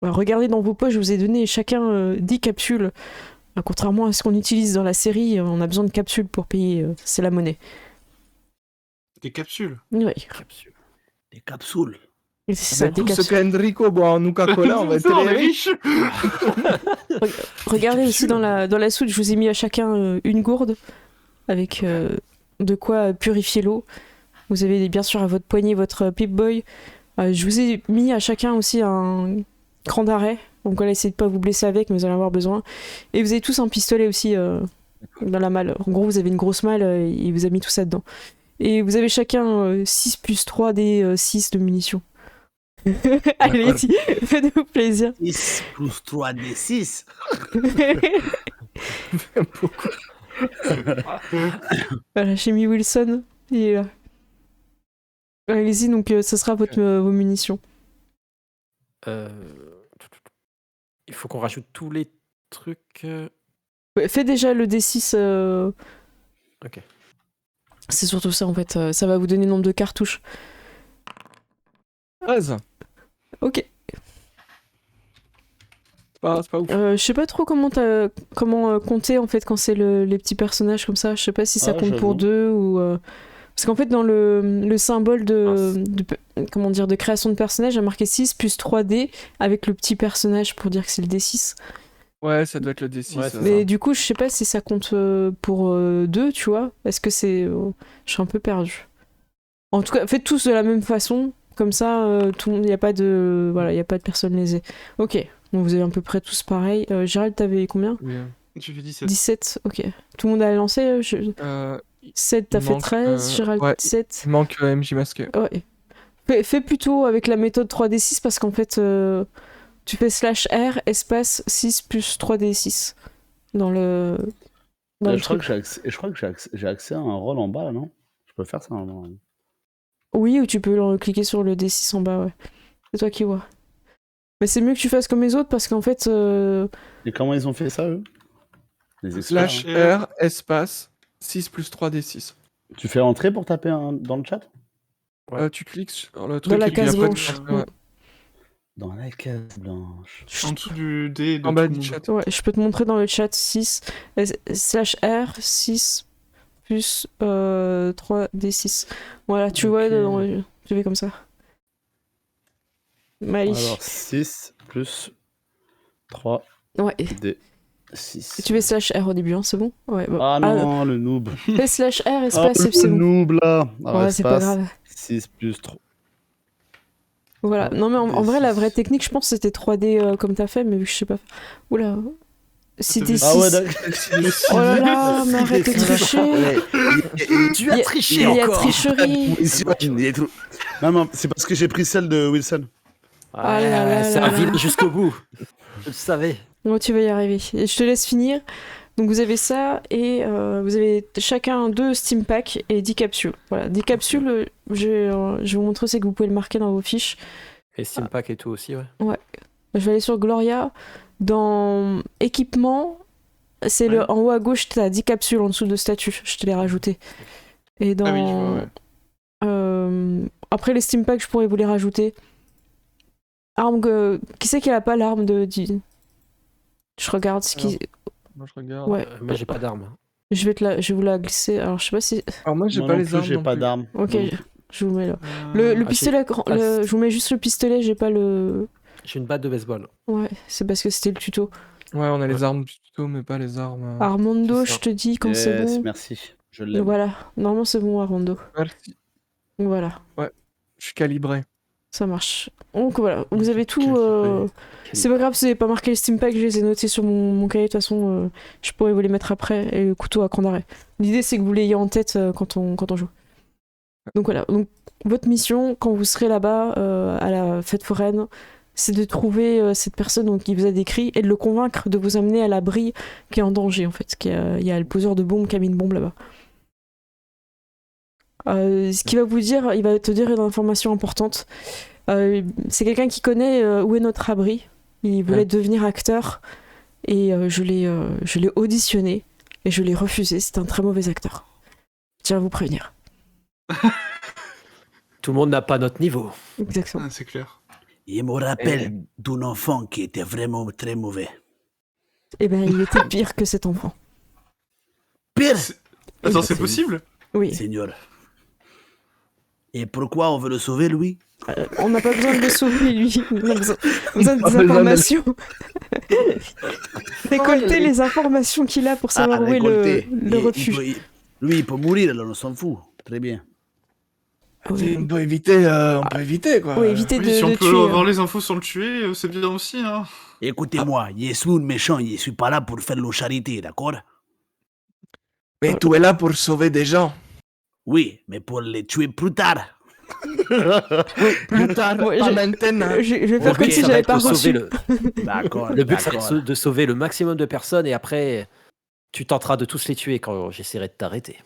Alors, regardez dans vos poches, je vous ai donné chacun 10 capsules. Contrairement à ce qu'on utilise dans la série, on a besoin de capsules pour payer. C'est la monnaie. Des capsules? Oui. Des capsules. Et c'est ça, des Tout capsules. ce qu'Enrico boit en Nuka-Cola, on va être les riches. Regardez aussi dans la soude, je vous ai mis à chacun une gourde avec de quoi purifier l'eau. Vous avez bien sûr à votre poignet votre Pip-Boy. Je vous ai mis à chacun aussi un cran d'arrêt. Donc voilà, essayez de pas vous blesser avec, mais vous allez en avoir besoin. Et vous avez tous un pistolet aussi dans la malle. En gros, vous avez une grosse malle et il vous a mis tout ça dedans. Et vous avez chacun 6 plus 3 des 6 de munitions. Allez-y, faites-vous plaisir. 6 plus 3 des 6. Voilà, Jimmy Wilson, il est là. Allez-y, donc ça sera vos munitions. Il faut qu'on rajoute tous les trucs. Ouais, fais déjà le D6. Ok. C'est surtout ça en fait, ça va vous donner le nombre de cartouches. 13. Ok. C'est pas ouf. Je sais pas trop comment compter en fait quand c'est les petits personnages comme ça. Je sais pas si ça compte pour deux ou. Parce qu'en fait, dans le symbole de création de personnage, il y a marqué 6 plus 3D avec le petit personnage pour dire que c'est le D6. Ouais, ça doit être le D6. Ouais, Mais du coup, je sais pas si ça compte pour 2, tu vois. Est-ce que c'est. Je suis un peu perdu. En tout cas, faites tous de la même façon. Comme ça, tout le monde, il n'y a pas de. Voilà, il n'y a pas de personne lésée. Ok, donc vous avez à peu près tous pareil. Gérald, t'avais combien? Oui. J'ai fait 17. 17, ok. Tout le monde a lancé 7, t'as il fait manque, 13, Gérald ouais, 17. Il manque MJ masqué. Ouais. Fais plutôt avec la méthode 3D6 parce qu'en fait, tu fais /R espace 6 plus 3D6 dans le. Je crois que j'ai accès à un rôle en bas, là, non? Je peux faire ça normalement. Oui, ou tu peux cliquer sur le D6 en bas, ouais. C'est toi qui vois. Mais c'est mieux que tu fasses comme les autres parce qu'en fait. Et comment ils ont fait ça, eux? Les experts, /R espace 6 plus 3D6. Tu fais entrer pour taper dans le chat? Tu cliques sur le truc Dans la et puis case après, blanche. ouais. Dans la case blanche. En dessous du D. En bas du chat. Ouais, je peux te montrer dans le chat 6 /R 6 plus 3D6. Voilà, tu vois, tu fais comme ça. Mali. Alors 6 plus 3 Ouais. D6. Tu fais /R au début, hein, c'est bon? Ouais, bon. Ah non, le noob. Fais /R espace, le c'est bon. noob là. Alors, Ouais, c'est pas grave. 6 plus 3. Voilà. Non, mais en vrai, la vraie technique, je pense, c'était 3D comme t'as fait, mais vu que je sais pas. Oula. Si t'es 6. Ah ouais, d'accord. Oh là là, mais arrête de tricher. Tu as triché Il y a encore. tricherie. Non, c'est parce que j'ai pris celle de Wilson. Ah là là C'est là un là. vilain jusqu'au bout. Je le savais. Bon, tu vas y arriver. Et je te laisse finir. Donc vous avez ça et vous avez chacun 2 Steam Packs et 10 capsules. Voilà, 10 capsules, je vais vous montrer, c'est que vous pouvez le marquer dans vos fiches. Et Steam Pack et tout aussi, ouais. Ouais. Je vais aller sur Gloria. Dans équipement, c'est en haut à gauche, t'as 10 capsules en dessous de statut. Je te l'ai rajouté. Et dans... Ah oui, je vois, ouais. Après les Steam Packs, je pourrais vous les rajouter. Arme qui c'est qui a pas l'arme de... Je regarde ce qui... Moi je regarde. Ouais. Moi, j'ai pas d'arme. Je vais vous la glisser. Alors je sais pas si... Alors moi j'ai Moi pas non les plus, armes. j'ai non pas plus. d'arme. Ok, je vous mets là. Euh, Le pistolet, je vous mets juste le pistolet, j'ai pas le... J'ai une batte de baseball. Ouais, c'est parce que c'était le tuto. Ouais, on a les armes du tuto, mais pas les armes. Armando, c'est ça. je te dis quand c'est bon. Merci. Je l'aime. Voilà, normalement c'est bon Armando. Merci. Voilà, Je suis calibré. ça marche. Donc voilà, vous avez tout... C'est pas grave si vous n'avez pas marqué les Steam Packs, je les ai notés sur mon cahier, de toute façon je pourrais vous les mettre après, et le couteau à cran d'arrêt. L'idée c'est que vous l'ayez en tête quand on joue. Donc voilà, donc, votre mission quand vous serez là-bas à la fête foraine, c'est de trouver cette personne qui vous a décrit et de le convaincre de vous amener à l'abri qui est en danger en fait. Il y a le poseur de bombes qui a mis une bombe là-bas. Ce qu'il va vous dire, il va te dire une information importante. C'est quelqu'un qui connaît où est notre abri. Il voulait devenir acteur et je l'ai auditionné et je l'ai refusé. C'est un très mauvais acteur. Je tiens à vous prévenir. Tout le monde n'a pas notre niveau. Exactement. C'est clair. Il me rappelle d'un enfant qui était vraiment très mauvais. Eh ben, il était pire que cet enfant. Pire, Attends, c'est possible? Oui. Seigneur. Et pourquoi on veut le sauver, lui? On n'a pas besoin de le sauver, lui. On a besoin des informations. Récolter les informations qu'il a pour savoir où est le refuge. Lui, il peut mourir, alors on s'en fout. Très bien. Oui. On peut éviter, quoi. Oui, éviter Oui, si on de peut tuer. avoir les infos sans le tuer, c'est bien aussi, hein. Écoutez-moi, je suis un méchant, je suis pas là pour faire la charité, d'accord? Mais tu es là pour sauver des gens. Oui, mais pour les tuer plus tard. Plus tard, Ouais, pas maintenant. Je vais faire Le comme but, si ça va j'avais être pas de sauver reçu. D'accord. Le but, ça va être de sauver le maximum de personnes et après, tu tenteras de tous les tuer quand j'essaierai de t'arrêter.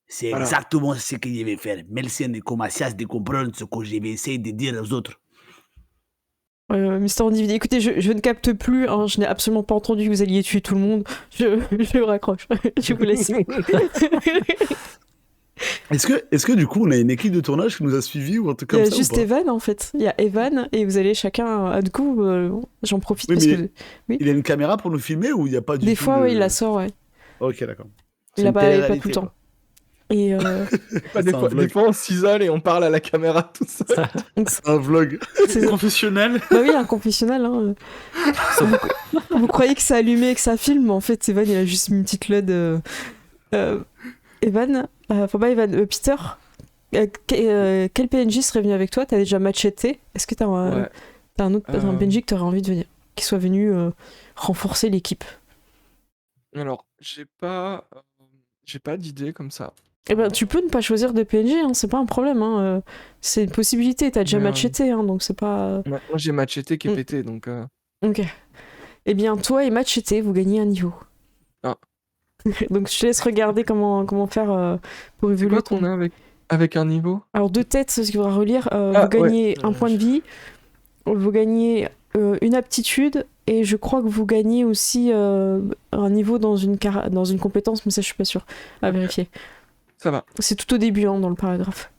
C'est Voilà. exactement ce que je vais faire. Merci de commencer à comprendre ce que je vais essayer de dire aux autres. Mister Andy, écoutez, je ne capte plus, hein, je n'ai absolument pas entendu que vous alliez tuer tout le monde. Je raccroche, je vous laisse. Est-ce que du coup, on a une équipe de tournage qui nous a suivis ou un truc Il y comme a ça juste ou pas? Evan en fait. Il y a Evan et vous allez chacun. Du coup, j'en profite Oui, parce mais que il y a une caméra pour nous filmer ou il n'y a pas du des tout fois, de... ouais, il la sort, ouais. Ok, d'accord. Il C'est l'a une pas tout le télé-réalité, temps. quoi. Et Pas des, C'est un fois, vlog. des fois, on s'isole et on parle à la caméra tout seul. C'est un vlog. c'est Confessionnel. bah oui, un confessionnel. Hein. Vous croyez que c'est allumé et que ça filme, mais en fait, Evan, il a juste mis une petite LED. Evan, enfin pas Evan, Peter. Quel PNJ serait venu avec toi? T'as déjà matcheté? Est-ce que t'as Ouais. un autre un PNJ que t'aurais envie de venir, qui soit venu renforcer l'équipe? Alors, j'ai pas d'idée comme ça. Eh ben, tu peux ne pas choisir de PNJ, hein, c'est pas un problème. Hein, c'est une possibilité. T'as déjà Mais, matcheté, hein, donc c'est pas. Moi, j'ai matcheté qui est Mm. pété, donc. Ok. Eh bien, toi et matcheté, vous gagnez un niveau. Ah. Donc je te laisse regarder comment faire pour C'est évoluer quoi ton. qu'on a avec un niveau? Alors, deux têtes, c'est ce qu'il faudra relire. Ah, vous gagnez ouais. un point de vie, vous gagnez une aptitude, et je crois que vous gagnez aussi un niveau dans une compétence, mais ça, je suis pas sûre. À vérifier. Ça va. C'est tout au début, hein, dans le paragraphe.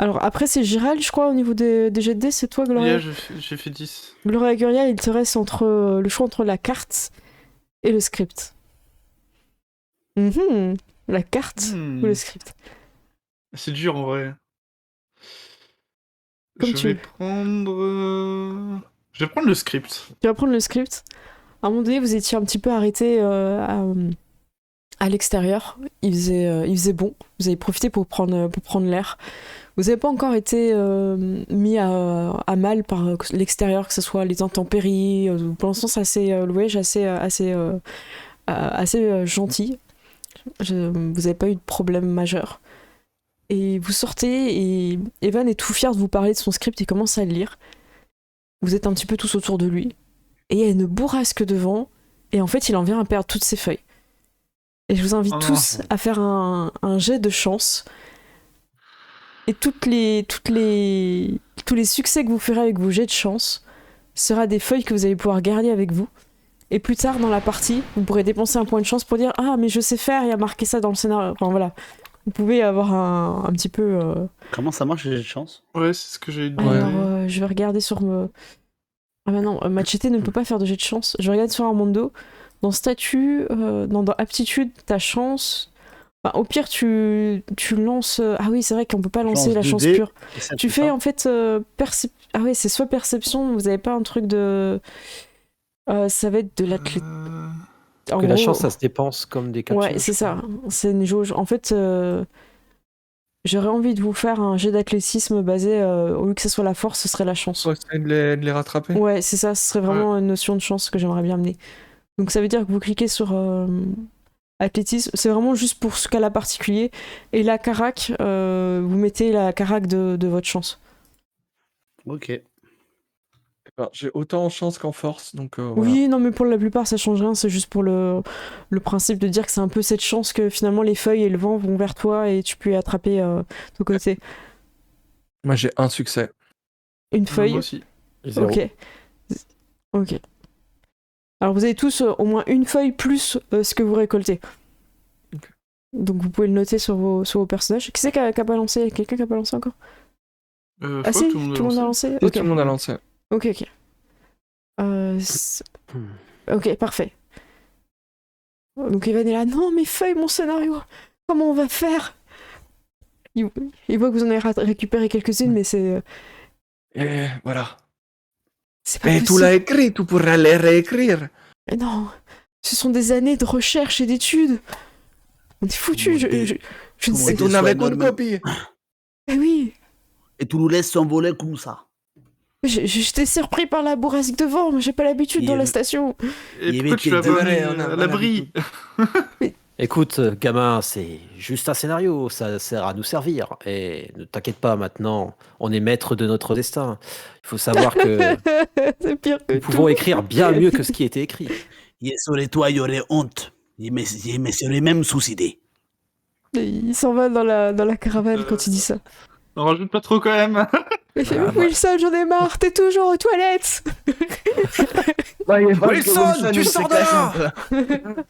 Alors, après, c'est Gérald, je crois, au niveau des jets de dés, c'est toi, Gloria? Yeah, j'ai fait 10. Gloria Guria, il te reste le choix entre la carte et le script. Mhm. La carte ou le script? C'est dur en vrai. Comme je tu vais veux. prendre. Je vais prendre le script. Tu vas prendre le script. À un moment donné, vous étiez un petit peu arrêté à l'extérieur. Il faisait bon. Vous avez profité pour prendre l'air. Vous n'avez pas encore été mis à mal par l'extérieur, que ce soit les intempéries. Pour l'instant, c'est assez, le voyage est assez gentil. Vous n'avez pas eu de problème majeur. Et vous sortez et Evan est tout fier de vous parler de son script. Il commence à le lire. Vous êtes un petit peu tous autour de lui. Et il y a une bourrasque devant. Et en fait, il en vient à perdre toutes ses feuilles. Et je vous invite tous à faire un jet de chance. Et tous les succès que vous ferez avec vos jets de chance sera des feuilles que vous allez pouvoir garder avec vous. Et plus tard dans la partie, vous pourrez dépenser un point de chance pour dire « Ah, mais je sais faire, il y a marqué ça dans le scénario. » Enfin voilà. Vous pouvez avoir un petit peu... Comment ça marche, les jets de chance? Ouais, c'est ce que j'ai dit. Alors, je vais regarder sur... Ah bah non, Machete ne peut pas faire de jet de chance. Je regarde sur Armando. Dans statut, dans aptitude, ta chance... Enfin, au pire, tu lances... Ah oui, c'est vrai qu'on peut pas lancer la chance pure. Tu fais en fait... Ah oui, c'est soit perception, vous avez pas un truc de... ça va être de l'athlète. Que la chance, ça se dépense comme des capsules. Ouais, c'est ça. C'est une jauge. En fait, j'aurais envie de vous faire un jet d'athlétisme basé, au lieu que ce soit la force, ce serait la chance. Pour essayer de les rattraper. Ouais, c'est ça. Ce serait vraiment une notion de chance que j'aimerais bien amener. Donc ça veut dire que vous cliquez sur athlétisme. C'est vraiment juste pour ce cas-là particulier. Et la carac, vous mettez la carac de votre chance. Ok. Alors, j'ai autant en chance qu'en force, donc voilà. Oui, non, mais pour la plupart, ça change rien. C'est juste pour le principe de dire que c'est un peu cette chance que finalement les feuilles et le vent vont vers toi et tu peux y attraper ton côté. Moi, j'ai un succès. Une feuille. Moi aussi. Ok. Alors vous avez tous au moins une feuille plus ce que vous récoltez. Okay. Donc vous pouvez le noter sur vos personnages. Qui c'est qui a pas lancé? Quelqu'un qui a pas lancé encore? Ah si, tout le monde a lancé. Ok, tout le monde a lancé. Ok. Ok, parfait. Donc Evan est là. Non, mes feuilles, mon scénario. Comment on va faire? Il voit que vous en avez récupéré quelques-unes, mais c'est... Et voilà. C'est pas Et tu possible. l'as écrit, tu pourras les réécrire. Mais non, ce sont des années de recherche et d'études. On est foutus. Je ne sais Et tu n'avais qu'une copie. Eh oui. Et tu nous laisses s'envoler comme ça. J'étais surpris par la bourrasque de vent, mais j'ai pas l'habitude dans la station. Et pourquoi tu l'as pas mis à l'abri? Écoute, gamin, c'est juste un scénario, ça sert à nous servir. Et ne t'inquiète pas, maintenant, on est maître de notre destin. Il faut savoir que C'est pire que nous pouvons tout. écrire bien mieux que ce qui a été écrit. Et sur toi, il y aurait honte. Je me serais même suicidé. Il s'en va dans la caravane quand il dit ça. On rajoute pas trop quand même. Il fait Wilson, j'en ai marre, t'es toujours aux toilettes. Wilson, tu sors de là.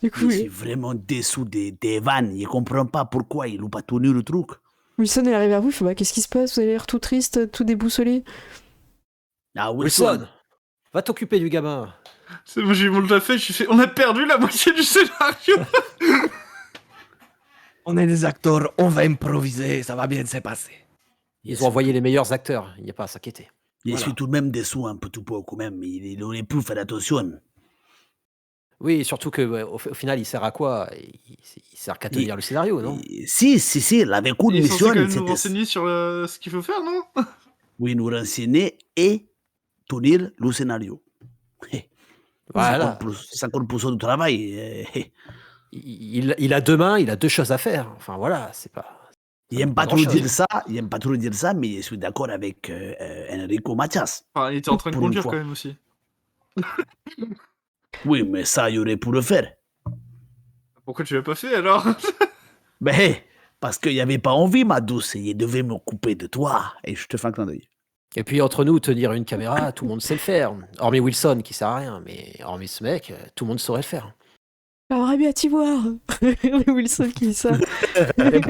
Du coup, Je suis vraiment dessous des vannes. Je comprends pas pourquoi ils n'ont pas tenu le truc. Wilson est arrivé à vous, il fait bah, qu'est-ce qui se passe? Vous avez l'air tout triste, tout déboussolé. Ah, Wilson, va t'occuper du gamin. Moi j'ai eu mon fait, j'ai fait on a perdu la moitié du scénario. On est des acteurs, on va improviser, ça va bien se passer. Ils ont envoyé les meilleurs acteurs, il n'y a pas à s'inquiéter. Je suis tout de même dessous un peu quand même. Il aurait pu faire attention. Oui, surtout que au final, il sert à quoi? Il sert qu'à tenir le scénario, non? Si, avec une Il est censé mission. quand même nous renseigner sur ce qu'il faut faire, non? Oui, nous renseigner et tenir le scénario. Voilà. 50% du travail. Il a deux mains, il a deux choses à faire. Enfin voilà, c'est pas. Il n'aime pas trop dire ça, mais je suis d'accord avec Enrico Macias. Enfin, il était en train de Pour une conduire fois. quand même aussi. Oui, mais ça, il y aurait pour le faire. Pourquoi tu l'as pas fait alors? Mais parce qu'il n'y avait pas envie, ma douce, et il devait m'occuper de toi. Et je te fais un clin d'œil. Et puis entre nous, tenir une caméra, tout le monde sait le faire. Hormis Wilson qui sert à rien, mais hormis ce mec, tout le monde saurait le faire. J'aimerais bien t'y voir. Wilson qui dit ça. Le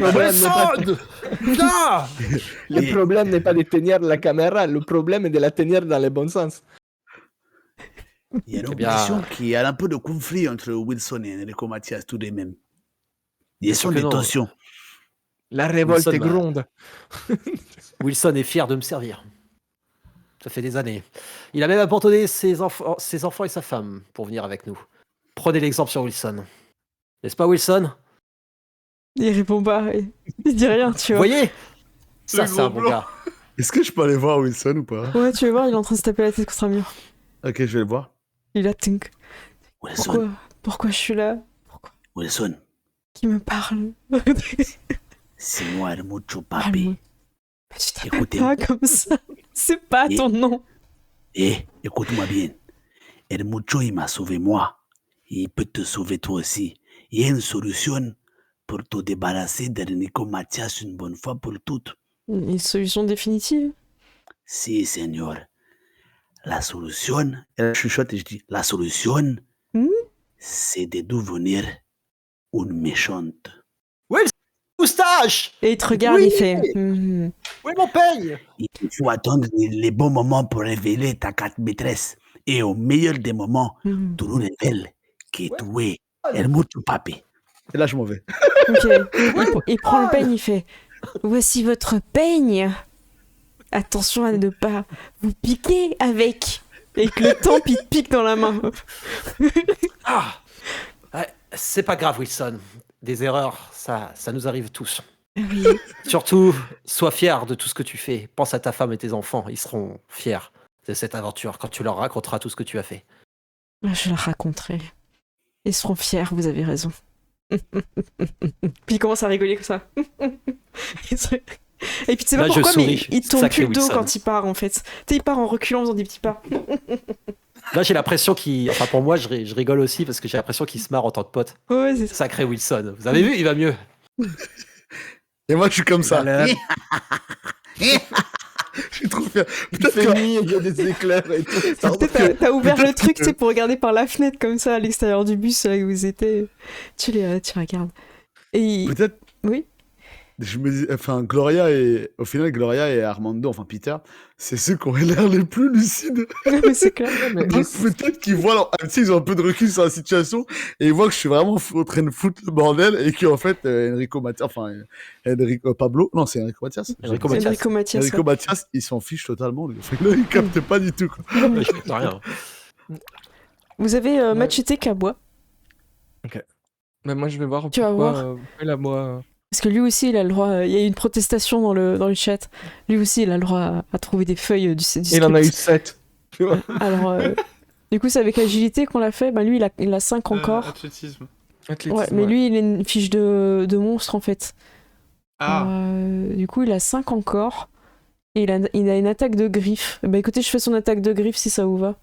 problème n'est pas de tenir la caméra, le problème est de la tenir dans le bon sens. Il y a l'impression qu'il y a un peu de conflit entre Wilson et Enrico Macias, tout de même. Il y a des tensions. La révolte Wilson, est gronde. Wilson est fier de me servir. Ça fait des années. Il a même abandonné ses enfants et sa femme pour venir avec nous. Prenez l'exemple sur Wilson. N'est-ce pas, Wilson? Il répond pas, il dit rien, tu Vous vois. voyez? Ça, Le c'est un gros bon blanc. gars. Est-ce que je peux aller voir Wilson ou pas? Ouais, tu vas voir, il est en train de se taper la tête contre un mur. Ok, je vais le voir. Il a think. Wilson, Pourquoi je suis là? Wilson, Qui me parle? c'est moi, el mucho Parle-moi. papi. Mais tu t'appelles Écoutez-moi. pas comme ça. C'est pas Et- ton nom. Écoute-moi bien. El mucho, il m'a sauvé moi. Il peut te sauver toi aussi. Il y a une solution pour te débarrasser d'Enrico Macias une bonne fois pour toutes. Une solution définitive? Si, Seigneur. La solution, elle chuchote et je dis, la solution, c'est de devenir une méchante. Moustache! Et il te regarde, Oui. il fait. Mhm. Où est mon peigne? Il faut attendre les bons moments pour révéler ta carte maîtresse. Et au meilleur des moments, Mhm. tu nous révèles que tu es el mucho papi. Et là, je m'en vais. Ok. Il prend le peigne, il fait. Voici votre peigne. Attention à ne pas vous piquer avec. Et que le temps, il te pique dans la main. Ah! Ouais, c'est pas grave, Wilson. Des erreurs, ça nous arrive tous. Oui. Surtout, sois fier de tout ce que tu fais. Pense à ta femme et tes enfants. Ils seront fiers de cette aventure quand tu leur raconteras tout ce que tu as fait. Je leur raconterai. Ils seront fiers, vous avez raison. Puis il commence à rigoler comme ça. Et puis tu sais pas Là, je pourquoi, mais souris. il tourne Sacré plus le dos Wilson. quand il part en fait. Tu sais, il part en reculant en faisant des petits pas. Là, j'ai l'impression qu'il... Enfin, pour moi, je rigole aussi parce que j'ai l'impression qu'il se marre en tant que pote. Ouais, c'est ça. Sacré Wilson. Vous avez vu, il va mieux. Et moi, je suis comme ça. Alors, Je suis trop fier. il Peut-être fait que... nuit, il y a des éclairs et tout. Peut-être t'as ouvert le peut-être truc, que- tu sais, pour regarder par la fenêtre comme ça à l'extérieur du bus là où vous étiez. Tu regardes. Et Peut-être... oui. Je me dis... Enfin, au final, Gloria et Armando, enfin Peter, c'est ceux qui ont l'air les plus lucides. Mais c'est clair. Donc peut-être qu'ils voient, tu sais, ils ont un peu de recul sur la situation et ils voient que je suis vraiment en train de foutre le bordel et qu'en fait Enrico Macias, enfin Enrico Pablo, non c'est Enrico Macias. Enrico Macias. Enrico Mathias. Enrico Macias, ils s'en fichent totalement. Lui. Fait que là, ils captent pas du tout. Quoi. Ouais, je comprends rien. Vous avez Machete Kabois. Mais moi, je vais voir Tu vas pourquoi, voir. pourquoi la moi. Parce que lui aussi, il a le droit. Il y a eu une protestation dans le chat. Lui aussi, il a le droit à trouver des feuilles du Il en a eu script. 7. Tu vois. Alors, Du coup, c'est avec agilité qu'on l'a fait. Bah, lui, il a 5 encore. Athlétisme. Ouais, mais lui, il a une fiche de monstre en fait. Ah. Du coup, il a 5 encore. Et il a une attaque de griffe. Bah écoutez, je fais son attaque de griffe si ça vous va.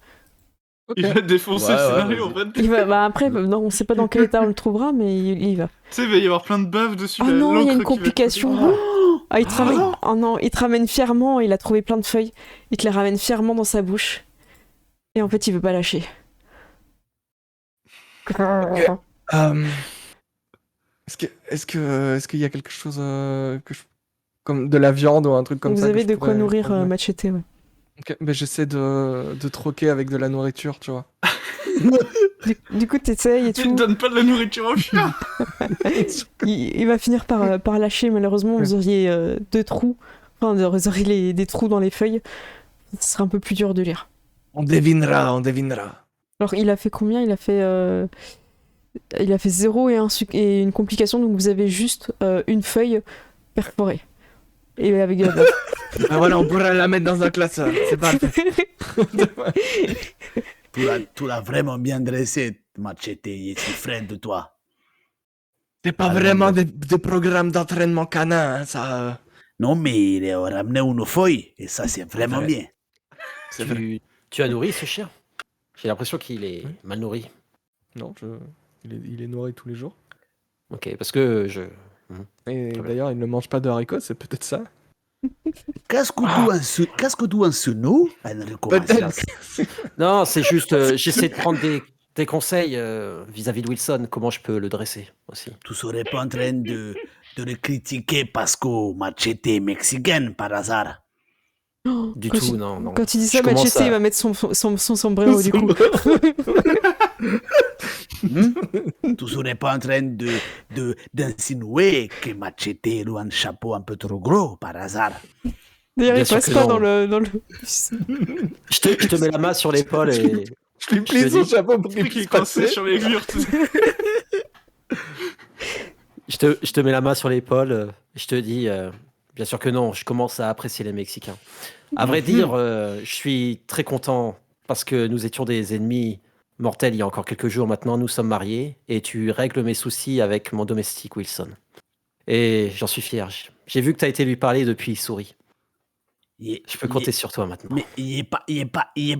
Il va défoncer le scénario en fait. Bah après, non, on sait pas dans quel état on le trouvera, mais il y va. Tu sais, il va y avoir plein de baves dessus. Oh non, il y a une complication. Il te ramène... Oh non, il te ramène fièrement. Il a trouvé plein de feuilles. Il te les ramène fièrement dans sa bouche. Et en fait, il veut pas lâcher. Est-ce qu'il y a quelque chose comme de la viande ou un truc comme Vous ça? Vous avez de quoi nourrir Machete, ouais. Ok, mais j'essaie de troquer avec de la nourriture, tu vois. Du coup, t'essayes et tout. Tu ne donnes pas de la nourriture au chien. il va finir par lâcher, malheureusement. Vous auriez 2 trous. Enfin, vous auriez des trous dans les feuilles. Ce sera un peu plus dur de lire. On devinera. Alors, il a fait combien? Il a fait 0 et une complication, donc vous avez juste une feuille perforée. Et avec voilà, on pourra la mettre dans un classeur. C'est parfait. Tu l'as vraiment bien dressé, Machete. Je suis fier de toi. C'est pas vraiment des programmes d'entraînement canin, hein, ça. Non, mais il a ramené une feuille. Et ça, c'est vraiment bien. Tu as nourri ce chien? J'ai l'impression qu'il est mal nourri. Non, il est nourri tous les jours. Ok, parce que Et d'ailleurs, il ne mange pas de haricots, c'est peut-être ça. Qu'est-ce que tu insinues, Enrico Macias? Non, c'est juste, j'essaie de prendre des conseils vis-à-vis de Wilson, comment je peux le dresser aussi. Tu serais pas en train de le critiquer parce que Machete est mexicaine par hasard? Du tout, non. Quand il dit ça, Machete, il va mettre son sombrero du coup. Tu serais pas en train d'insinuer que Machete a un chapeau un peu trop gros par hasard? D'ailleurs, il passe pas dans le... Je te mets la main sur l'épaule et... Je lui plie son chapeau pour qu'il puisse passer sur les murs. Je te mets la main sur l'épaule et je te dis... bien sûr que non, je commence à apprécier les Mexicains. À vrai dire, je suis très content parce que nous étions des ennemis mortels il y a encore quelques jours. Maintenant, nous sommes mariés et tu règles mes soucis avec mon domestique Wilson. Et j'en suis fier. J'ai vu que tu as été lui parler depuis, il sourit. Je peux compter sur toi maintenant. Mais il est pas... Et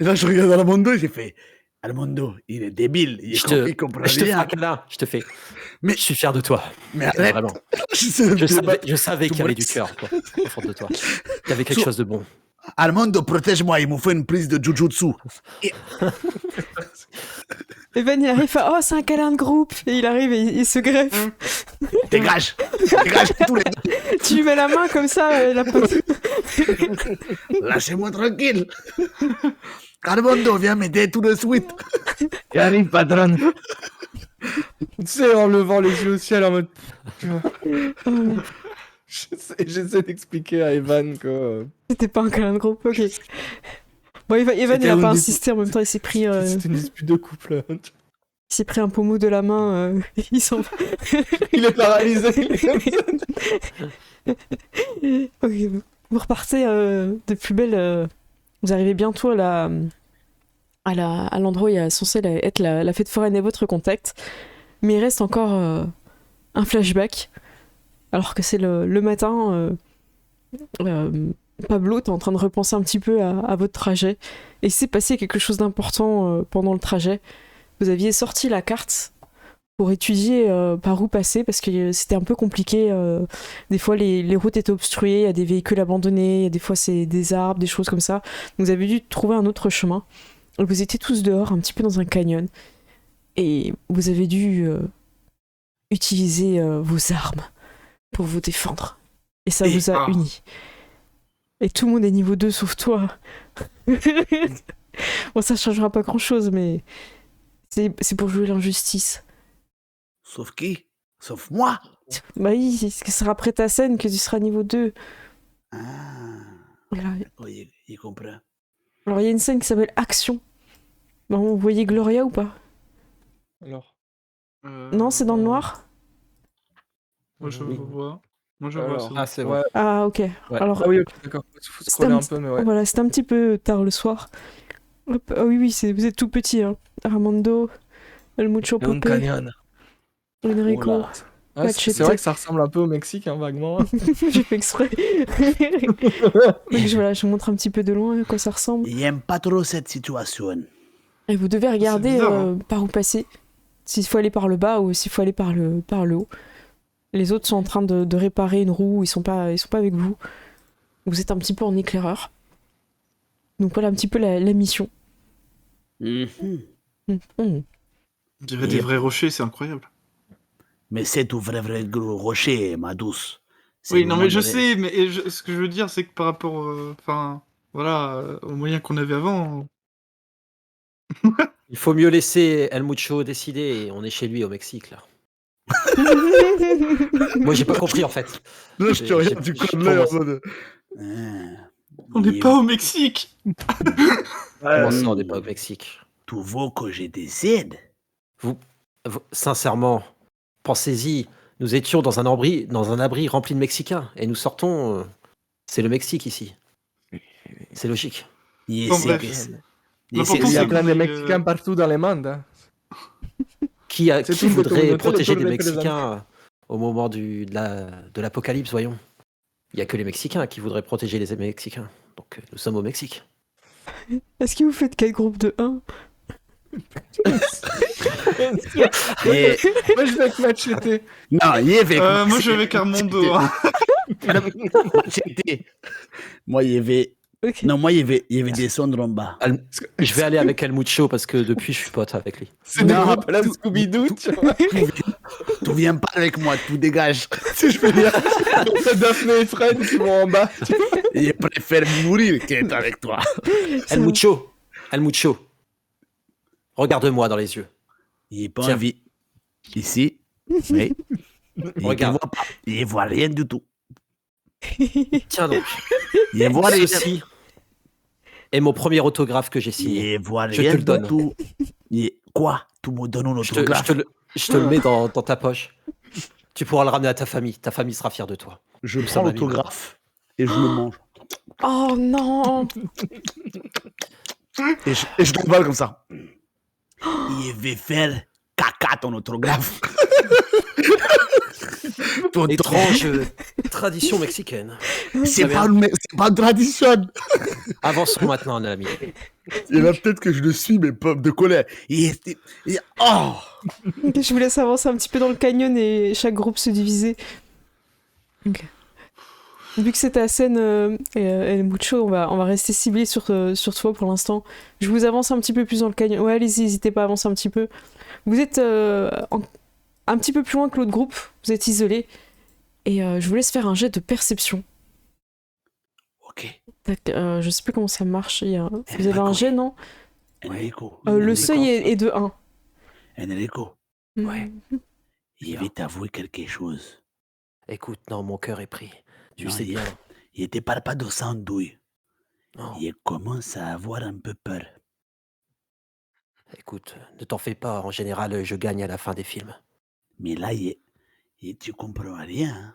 là, je regarde Armando et j'ai fait... Armando, il est débile. Il comprend rien. Je te fais un câlin, je te fais. Mais je suis fier de toi. Mais arrête. Vraiment. Je savais qu'il y avait du cœur au fond de toi. Il y avait quelque chose de bon. Armando, protège-moi, il me fait une prise de jujutsu. Evan, il arrive, oh, c'est un câlin de groupe. Et il arrive et il se greffe. Dégage tous les deux. Tu lui mets la main comme ça, la pote. Lâchez-moi tranquille. Armando, viens m'aider tout de suite. Il arrive, patron. Tu sais, en levant les yeux au ciel en mode... J'essaie d'expliquer à Evan que... C'était pas un câlin de groupe, ok. Bon, Evan, il a pas insisté, en même temps, il s'est pris... C'était une dispute de couple. Il s'est pris un pommeau de la main, il s'en va. Il est paralysé. Ok, vous repartez de plus belle... Vous arrivez bientôt à l'endroit où il y a censé être la fête foraine et votre contact. Mais il reste encore un flashback. Alors que c'est le matin, Pablo, t'es en train de repenser un petit peu à votre trajet. Et il s'est passé quelque chose d'important pendant le trajet. Vous aviez sorti la carte pour étudier par où passer, parce que c'était un peu compliqué. Des fois, les routes étaient obstruées, il y a des véhicules abandonnés, des fois, c'est des arbres, des choses comme ça. Vous avez dû trouver un autre chemin. Vous étiez tous dehors, un petit peu dans un canyon. Et vous avez dû utiliser vos armes pour vous défendre. Et ça vous a unis. Et tout le monde est niveau 2 sauf toi. Bon, ça changera pas grand-chose, mais c'est pour jouer l'injustice. Sauf qui? Sauf moi? Bah oui, ce sera après ta scène que tu seras niveau 2. Ah. Voilà. Oui, il comprend. Alors il y a une scène qui s'appelle Action. Bon, vous voyez Gloria ou pas? Alors. Non, c'est dans le noir? Moi je vois. Ça. Ah, c'est vrai. Ah, ok. Ouais. Alors, ah oui, ok, d'accord. Faut scroller un peu, mais ouais. Voilà, c'était un petit peu tard le soir. Hop. Ah oui, vous êtes tout petit, hein. Armando, El Mucho Un Pope, cañón. Enrico. Oula. Ouais, c'est vrai que ça ressemble un peu au Mexique, hein, vaguement. J'ai fait exprès. Donc voilà, je vous montre un petit peu de loin à quoi ça ressemble. J'aime pas trop cette situation. Et vous devez regarder bizarre, hein. par où passer. S'il faut aller par le bas ou s'il faut aller par le haut. Les autres sont en train de réparer une roue, ils sont pas avec vous. Vous êtes un petit peu en éclaireur. Donc voilà un petit peu la mission. Mhm. Mhm. On dirait des vrais rochers, c'est incroyable. Mais c'est tout vrai gros rocher, ma douce. C'est Oui, le non, mais monde je de- sais, mais ce que je veux dire, c'est que par rapport, aux moyens qu'on avait avant. Il faut mieux laisser El Mucho décider et on est chez lui au Mexique là. Moi j'ai pas compris en fait. Là, je te regarde J'ai- du coin de pour l'œil moi, en mode. On n'est pas au Mexique. Comment ça on n'est pas au Mexique? Tu veux que je décide? Sincèrement, pensez-y, nous étions dans un abri rempli de Mexicains et nous sortons. C'est le Mexique ici. C'est logique. Je Bon, sais bref. que c'est- je L'important, sais que Il y a c'est plein qu'on de ait, Mexicains partout dans les mondes. Hein. Qui C'est qui toute une voudrait communauté protéger autour des des Pélézanes. Mexicains au moment de l'apocalypse, voyons. Il n'y a que les Mexicains qui voudraient protéger les Mexicains. Donc nous sommes au Mexique. Est-ce que vous faites quel groupe de 1? Et- Moi, je vais avec Machete. Non, il y avait. moi, je vais avec Armando. Hein. Machete. Moi, il y avait. Ok. Non, moi, il y avait descendre en bas. Je vais aller avec El Mucho parce que depuis je suis pote avec lui. C'est des Non, groupes à la Scooby-Doo, tu vois. Tu viens pas avec moi, tu dégages. Si je veux dire, C'est Daphné et Fred qui vont en bas. je préfère mourir qu'être avec toi. El Mucho, regarde-moi dans les yeux. Il n'est pas Tiens. envie. Ici, oui. Il Regarde. ne voit pas. Il ne voit rien du tout. Tiens donc, Il ne voit rien. ceci est mon premier autographe que j'ai signé. Il ne voit Je rien te le du donne. tout. Quoi? Tu me donnes un Je te, autographe? je te le mets dans ta poche. Tu pourras le ramener à ta famille. Ta famille sera fière de toi. Je Nous prends sommes amis. l'autographe et je le mange. Oh non. Et je l'emballe comme ça. Il veut faire caca ton autographe. Ton Étrange tradition mexicaine. C'est Très pas une tradition. Avançons maintenant, ami. Et là, peut-être que je le suis, mais pas de colère. Oh! Ok, je vous laisse avancer un petit peu dans le canyon et chaque groupe se diviser. Ok. Vu que c'est ta scène, El Mucho, on va rester ciblé sur toi pour l'instant. Je vous avance un petit peu plus dans le canyon. Ouais, allez-y, n'hésitez pas à avancer un petit peu. Vous êtes un petit peu plus loin que l'autre groupe. Vous êtes isolés. Et je vous laisse faire un jet de perception. Ok. Tac, je sais plus comment ça marche. Vous avez un jet, non? Enrico. Le seuil est de 1. Enrico, Ouais. je vais t'avouer quelque chose. Écoute, non, mon cœur est pris. Tu Non, sais bien. Il ne te parle pas de ça en douille. Non. Il commence à avoir un peu peur. Écoute, ne t'en fais pas. En général, je gagne à la fin des films. Mais là, tu comprends rien. Hein?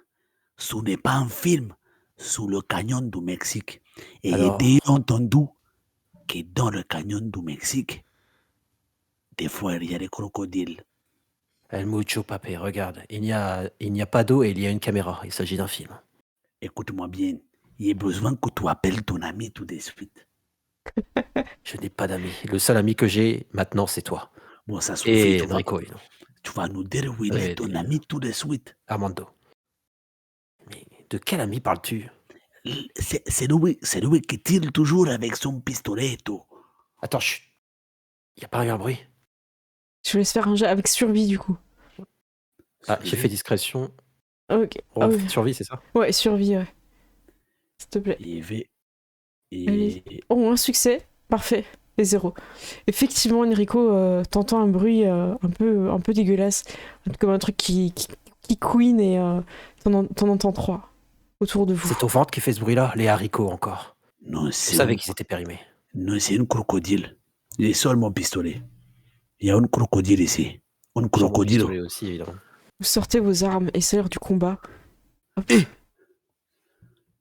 Ce n'est pas un film sous le canyon du Mexique. Et Alors? j'ai entendu que dans le canyon du Mexique, des fois, il y a des crocodiles. El Mucho, papé, regarde. Il n'y a pas d'eau et il y a une caméra. Il s'agit d'un film. Écoute-moi bien. Il y a besoin que tu appelles ton ami tout de suite. Je n'ai pas d'amis. Le seul ami que j'ai maintenant, c'est toi. Bon, ça suffit. Et Enrico, Tu vas nous dire où il est ton ami tout de suite. Armando. Mais de quel ami parles-tu? C'est lui qui tire toujours avec son pistolet et tout. Attends, il n'y a pas eu un bruit? Je vous laisse faire un jet avec survie, du coup. Ah, j'ai fait discrétion. Ok. Oh, Ah oui. survie, c'est ça? Ouais, survie, ouais. S'il te plaît. Et Oh, un succès. Parfait. Et 0. Effectivement, Enrico, t'entends un bruit un peu dégueulasse. Comme un truc qui couine et t'en entends 3 autour de vous. C'est ton ventre qui fait ce bruit-là? Les haricots encore. non, Je c'est savais qu'ils étaient périmés. non, c'est un crocodile. Il sort mon pistolet. Il y a un crocodile ici. Un Sur mon crocodile. pistolet aussi, évidemment. Vous sortez vos armes et c'est l'heure du combat. Hop. Eh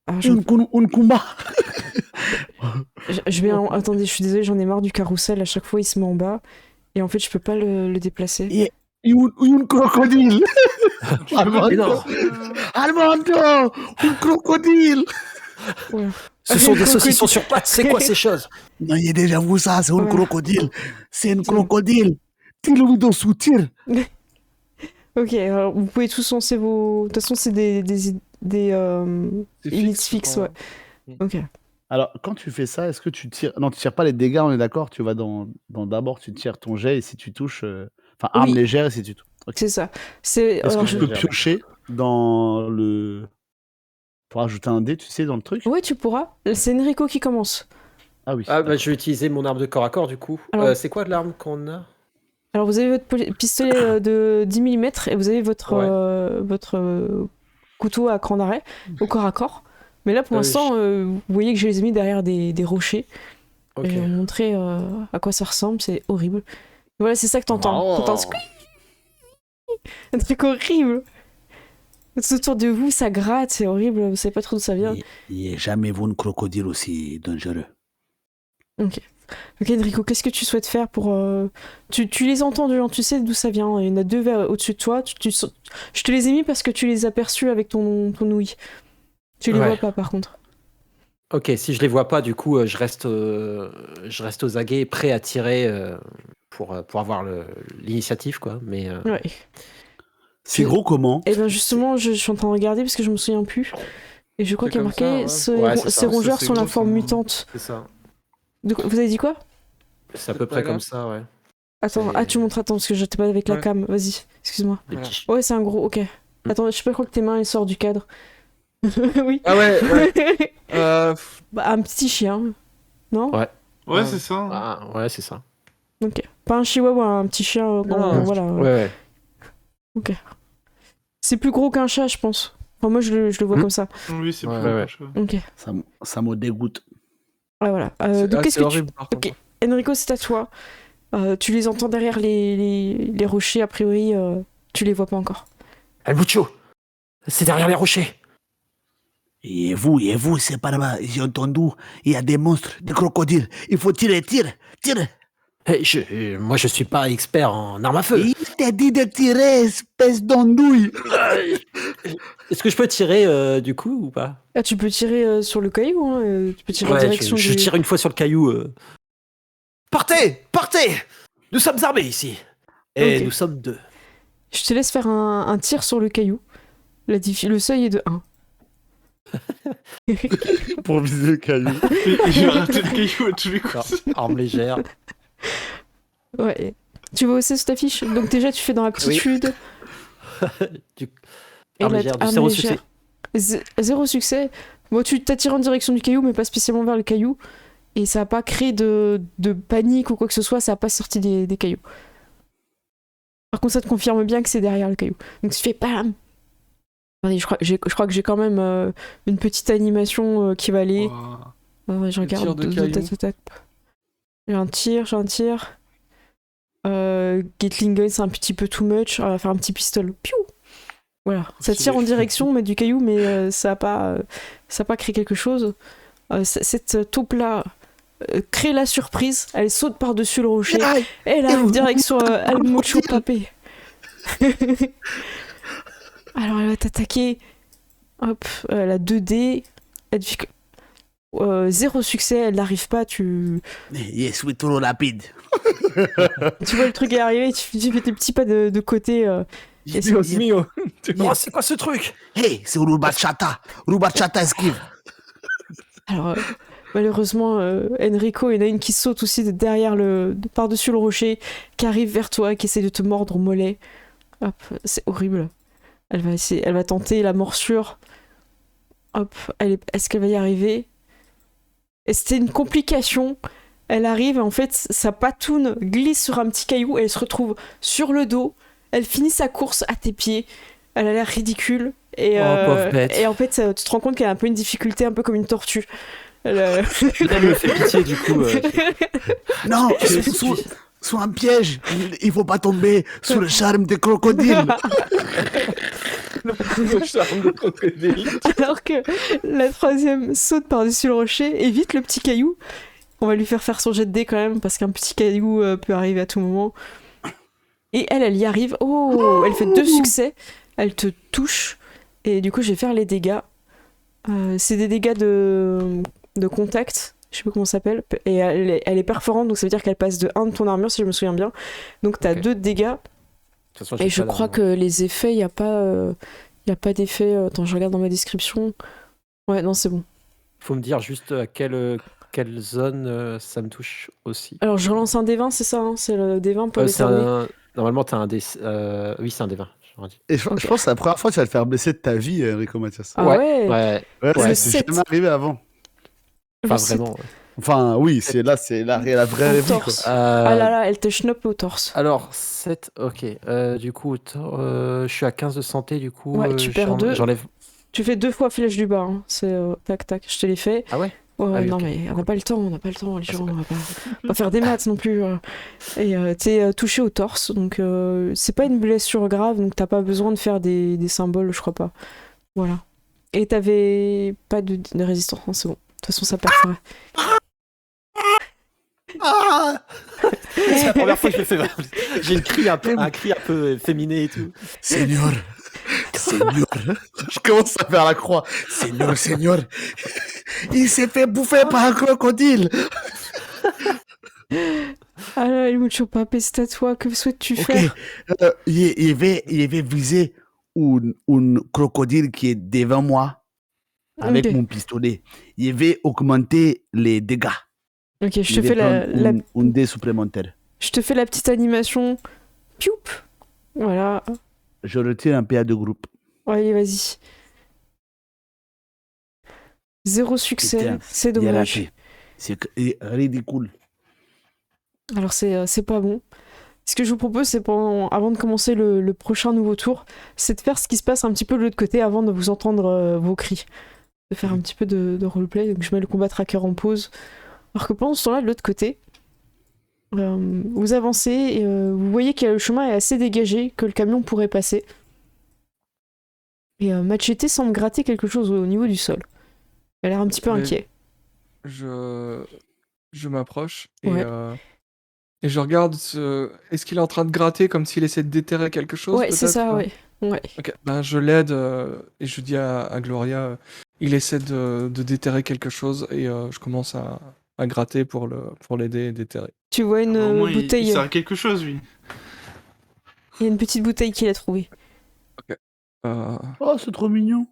Ah, Un combat. Attendez, je suis désolée, j'en ai marre du carrousel. À chaque fois, il se met en bas. Et en fait, je peux pas le déplacer. Un crocodile. Armando, Un crocodile. Ouais. ce sont des saucissons sur pattes. C'est quoi ces choses? Non, il a déjà vu ça, c'est un Ouais. crocodile. C'est un crocodile. Tire-le dans sous tir. Ok, alors vous pouvez tous lancer vos. De toute façon, c'est des C'est units fixes, ouais. Ok. Alors, quand tu fais ça, est-ce que tu tires... Non, tu tires pas les dégâts, on est d'accord. Tu vas dans d'abord, tu tires ton jet et si tu touches... Enfin, arme Oui. légère et si tu touches. Ok. C'est ça. C'est. Est-ce alors, que je peux piocher dans le... Pour ajouter un dé, tu sais, dans le truc? Ouais, tu pourras. C'est Enrico qui commence. Ah oui. Ah bah je vais utiliser mon arme de corps à corps du coup. Alors- C'est quoi l'arme qu'on a? Alors, vous avez votre pistolet de 10 mm et vous avez votre, couteau à cran d'arrêt au corps à corps. Mais là, pour l'instant, vous voyez que je les ai mis derrière des rochers. Ok. Et je vais vous montrer à quoi ça ressemble. C'est horrible. Voilà, c'est ça que t'entends. T'entends squeak. Un truc horrible. Tout autour de vous, ça gratte, c'est horrible. Vous savez pas trop d'où ça vient. Il n'y a jamais vu un crocodile aussi dangereux. Ok, Enrico, qu'est-ce que tu souhaites faire pour... Tu les entends de gens, tu sais d'où ça vient. Il y en a deux au-dessus de toi. Je te les ai mis parce que tu les as perçus avec ton ouïe. Tu les Ouais. vois pas, par contre. Ok, si je les vois pas, du coup, je reste aux aguets, prêt à tirer pour avoir l'initiative, quoi. Mais Ouais. C'est gros comment? Et ben justement, je suis en train de regarder parce que je me souviens plus. Et je crois C'est qu'il y a comme marqué ça, ouais. Ouais, c'est ces ça, rongeurs c'est sont la gros, forme ça. mutante. c'est ça. Vous avez dit quoi? C'est à peu près comme ça, ouais. Attends, C'est- tu montres, attends, parce que j'étais pas avec la Ouais. cam. Vas-y, excuse-moi. Des Voilà. petits. Ouais, c'est un gros, ok. Attends, je sais pas, je crois que tes mains elles sortent du cadre. Oui. Ah ouais, ouais. Bah, un petit chien, non? Ouais. Ouais, Ah. c'est ça. Ah, ouais, c'est ça. Ok. Pas un chihuahua, un petit chien. Non, voilà. Ouais. C'est plus gros qu'un chat, je pense. Enfin, moi, je le vois Hmm. comme ça. Oui, c'est Ouais, plus ouais, proche, ouais. Ok. Ça me dégoûte. Ouais, voilà. Donc, qu'est-ce c'est que horrible par contre. Ok. Enrico, c'est à toi. Tu les entends derrière les rochers, a priori, tu les vois pas encore. El Mucho, c'est derrière les rochers. Et vous, c'est par là. J'ai entendu, il y a des monstres, des crocodiles. Il faut tirer. Moi, je suis pas expert en arme à feu. Il t'a dit de tirer, espèce d'andouille. Est-ce que je peux tirer du coup ou pas? Ah, tu peux tirer sur le caillou, hein. Tu peux tirer en Ouais, direction je du... tire une fois sur le caillou. Partez! Nous sommes armés ici. Et Ok. nous sommes deux. Je te laisse faire un tir sur le caillou. Le seuil est de 1. Pour viser le caillou. J'ai raté le caillou à tous les coups. Arme légère. Ouais. Tu vois aussi cette affiche? Donc déjà, tu fais dans l'aptitude. Arme légère, du zéro succès. Zéro succès. Bon, tu t'attires en direction du caillou, mais pas spécialement vers le caillou. Et ça n'a pas créé de panique ou quoi que ce soit, ça n'a pas sorti des cailloux. Par contre, ça te confirme bien que c'est derrière le caillou. Donc tu fais bam. Attendez, je crois que j'ai quand même une petite animation qui va aller. Oh. Je Le tir regarde. de caillou. J'ai un tir. Gatling gun, c'est un petit peu too much. On va faire un petit pistolet. Piou. Voilà. Ça tire en direction du caillou, mais ça a pas créé quelque chose. Cette taupe-là crée la surprise. Elle saute par-dessus le rocher. Et elle arrive direct sur El Mucho Papé. Alors elle va t'attaquer. Hop, elle a 2 dés. Elle dit que 0 succès, elle n'arrive pas. Tu Je suis trop rapide. vois le truc arriver, tu fais tes petits pas de côté. Et c'est- Dios mio. Oh, c'est quoi ce truc? Hey, c'est Rubachata. Rubachata esquive. Alors, malheureusement, Enrico, il y en a une qui saute aussi derrière par-dessus le rocher, qui arrive vers toi, qui essaie de te mordre au mollet. Hop, c'est horrible. Elle va tenter la morsure. Hop, est-ce qu'elle va y arriver? Et c'était une complication. Elle arrive et en fait, sa patoune glisse sur un petit caillou et elle se retrouve sur le dos. Elle finit sa course à tes pieds. Elle a l'air ridicule. Et, pauvre bête. et en fait, tu te rends compte qu'elle a un peu une difficulté, un peu comme une tortue. Elle Elle me fait pitié du coup. Non, sous un piège. Il faut pas tomber sous le charme des crocodiles. Le charme de crocodile. Alors que la troisième saute par-dessus le rocher, évite le petit caillou On va lui faire son jet de dés quand même, parce qu'un petit caillou peut arriver à tout moment. Et elle y arrive. Oh, elle fait 2 succès. Elle te touche. Et du coup, je vais faire les dégâts. C'est des dégâts de contact. Je sais pas comment ça s'appelle. Et elle est perforante, donc ça veut dire qu'elle passe de 1 de ton armure, si je me souviens bien. Donc t'as 2 dégâts. De toute façon, Et je crois que les effets, il n'y a pas d'effet. Attends, je regarde dans ma description. Ouais, non, c'est bon. Faut me dire juste à quelle zone ça me touche aussi. Alors, je relance un D20, c'est ça, hein, c'est le D20 pour les Normalement, t'as un D. Oui, c'est un D20. Et je pense que c'est la première fois que tu vas te faire blesser de ta vie, Enrico Mathias. Ah ouais. C'est jamais arrivé avant. Pas vraiment. Enfin, oui, c'est la vraie vie. Torse. Ah là, elle te schnoppe au torse. Alors, 7, ok. Du coup, je suis à 15 de santé, du coup. Ouais, tu perds 2. J'enlève. Tu fais 2 fois flèche du bas. Hein. C'est tac, tac, je te l'ai fait. Ah ouais? Ouais, non, mais on n'a pas le temps, les gens, on va pas faire des maths non plus. Et t'es touché au torse, donc c'est pas une blessure grave, donc t'as pas besoin de faire des symboles, je crois pas. Voilà. Et t'avais pas de résistance, hein, c'est bon. De toute façon, ça perforait. C'est la première fois que je le fais. J'ai un cri un peu féminin et tout. Seigneur. Je commence à faire la croix. Seigneur. Il s'est fait bouffer par un crocodile. Ah là, El Mucho Pape, c'est à toi. Que souhaites-tu faire? Il va viser un crocodile qui est devant moi avec mon pistolet. Il va augmenter les dégâts. Ok, je te fais un dé supplémentaire. Je te fais la petite animation. Pioup. Voilà. Je retire un PA de groupe. Allez, vas-y. 0 succès, c'est dommage. C'est ridicule. Alors c'est pas bon. Ce que je vous propose, c'est avant de commencer le prochain nouveau tour, c'est de faire ce qui se passe un petit peu de l'autre côté avant de vous entendre vos cris. De faire un petit peu de roleplay. Donc je mets le combat tracker en pause. Alors que pendant ce temps-là, de l'autre côté, vous avancez et vous voyez que le chemin est assez dégagé, que le camion pourrait passer. Et Machete semble gratter quelque chose au niveau du sol. Il a l'air un petit peu inquiet. Je m'approche et je regarde est-ce qu'il est en train de gratter comme s'il essaie de déterrer quelque chose? Ouais, c'est ça, ouais. Ok, ben je l'aide et je dis à Gloria, il essaie de déterrer quelque chose et je commence à gratter pour l'aider et déterrer. Tu vois une bouteille. Il sert à quelque chose, lui. Il y a une petite bouteille qu'il a trouvée. Ok. Oh, c'est trop mignon.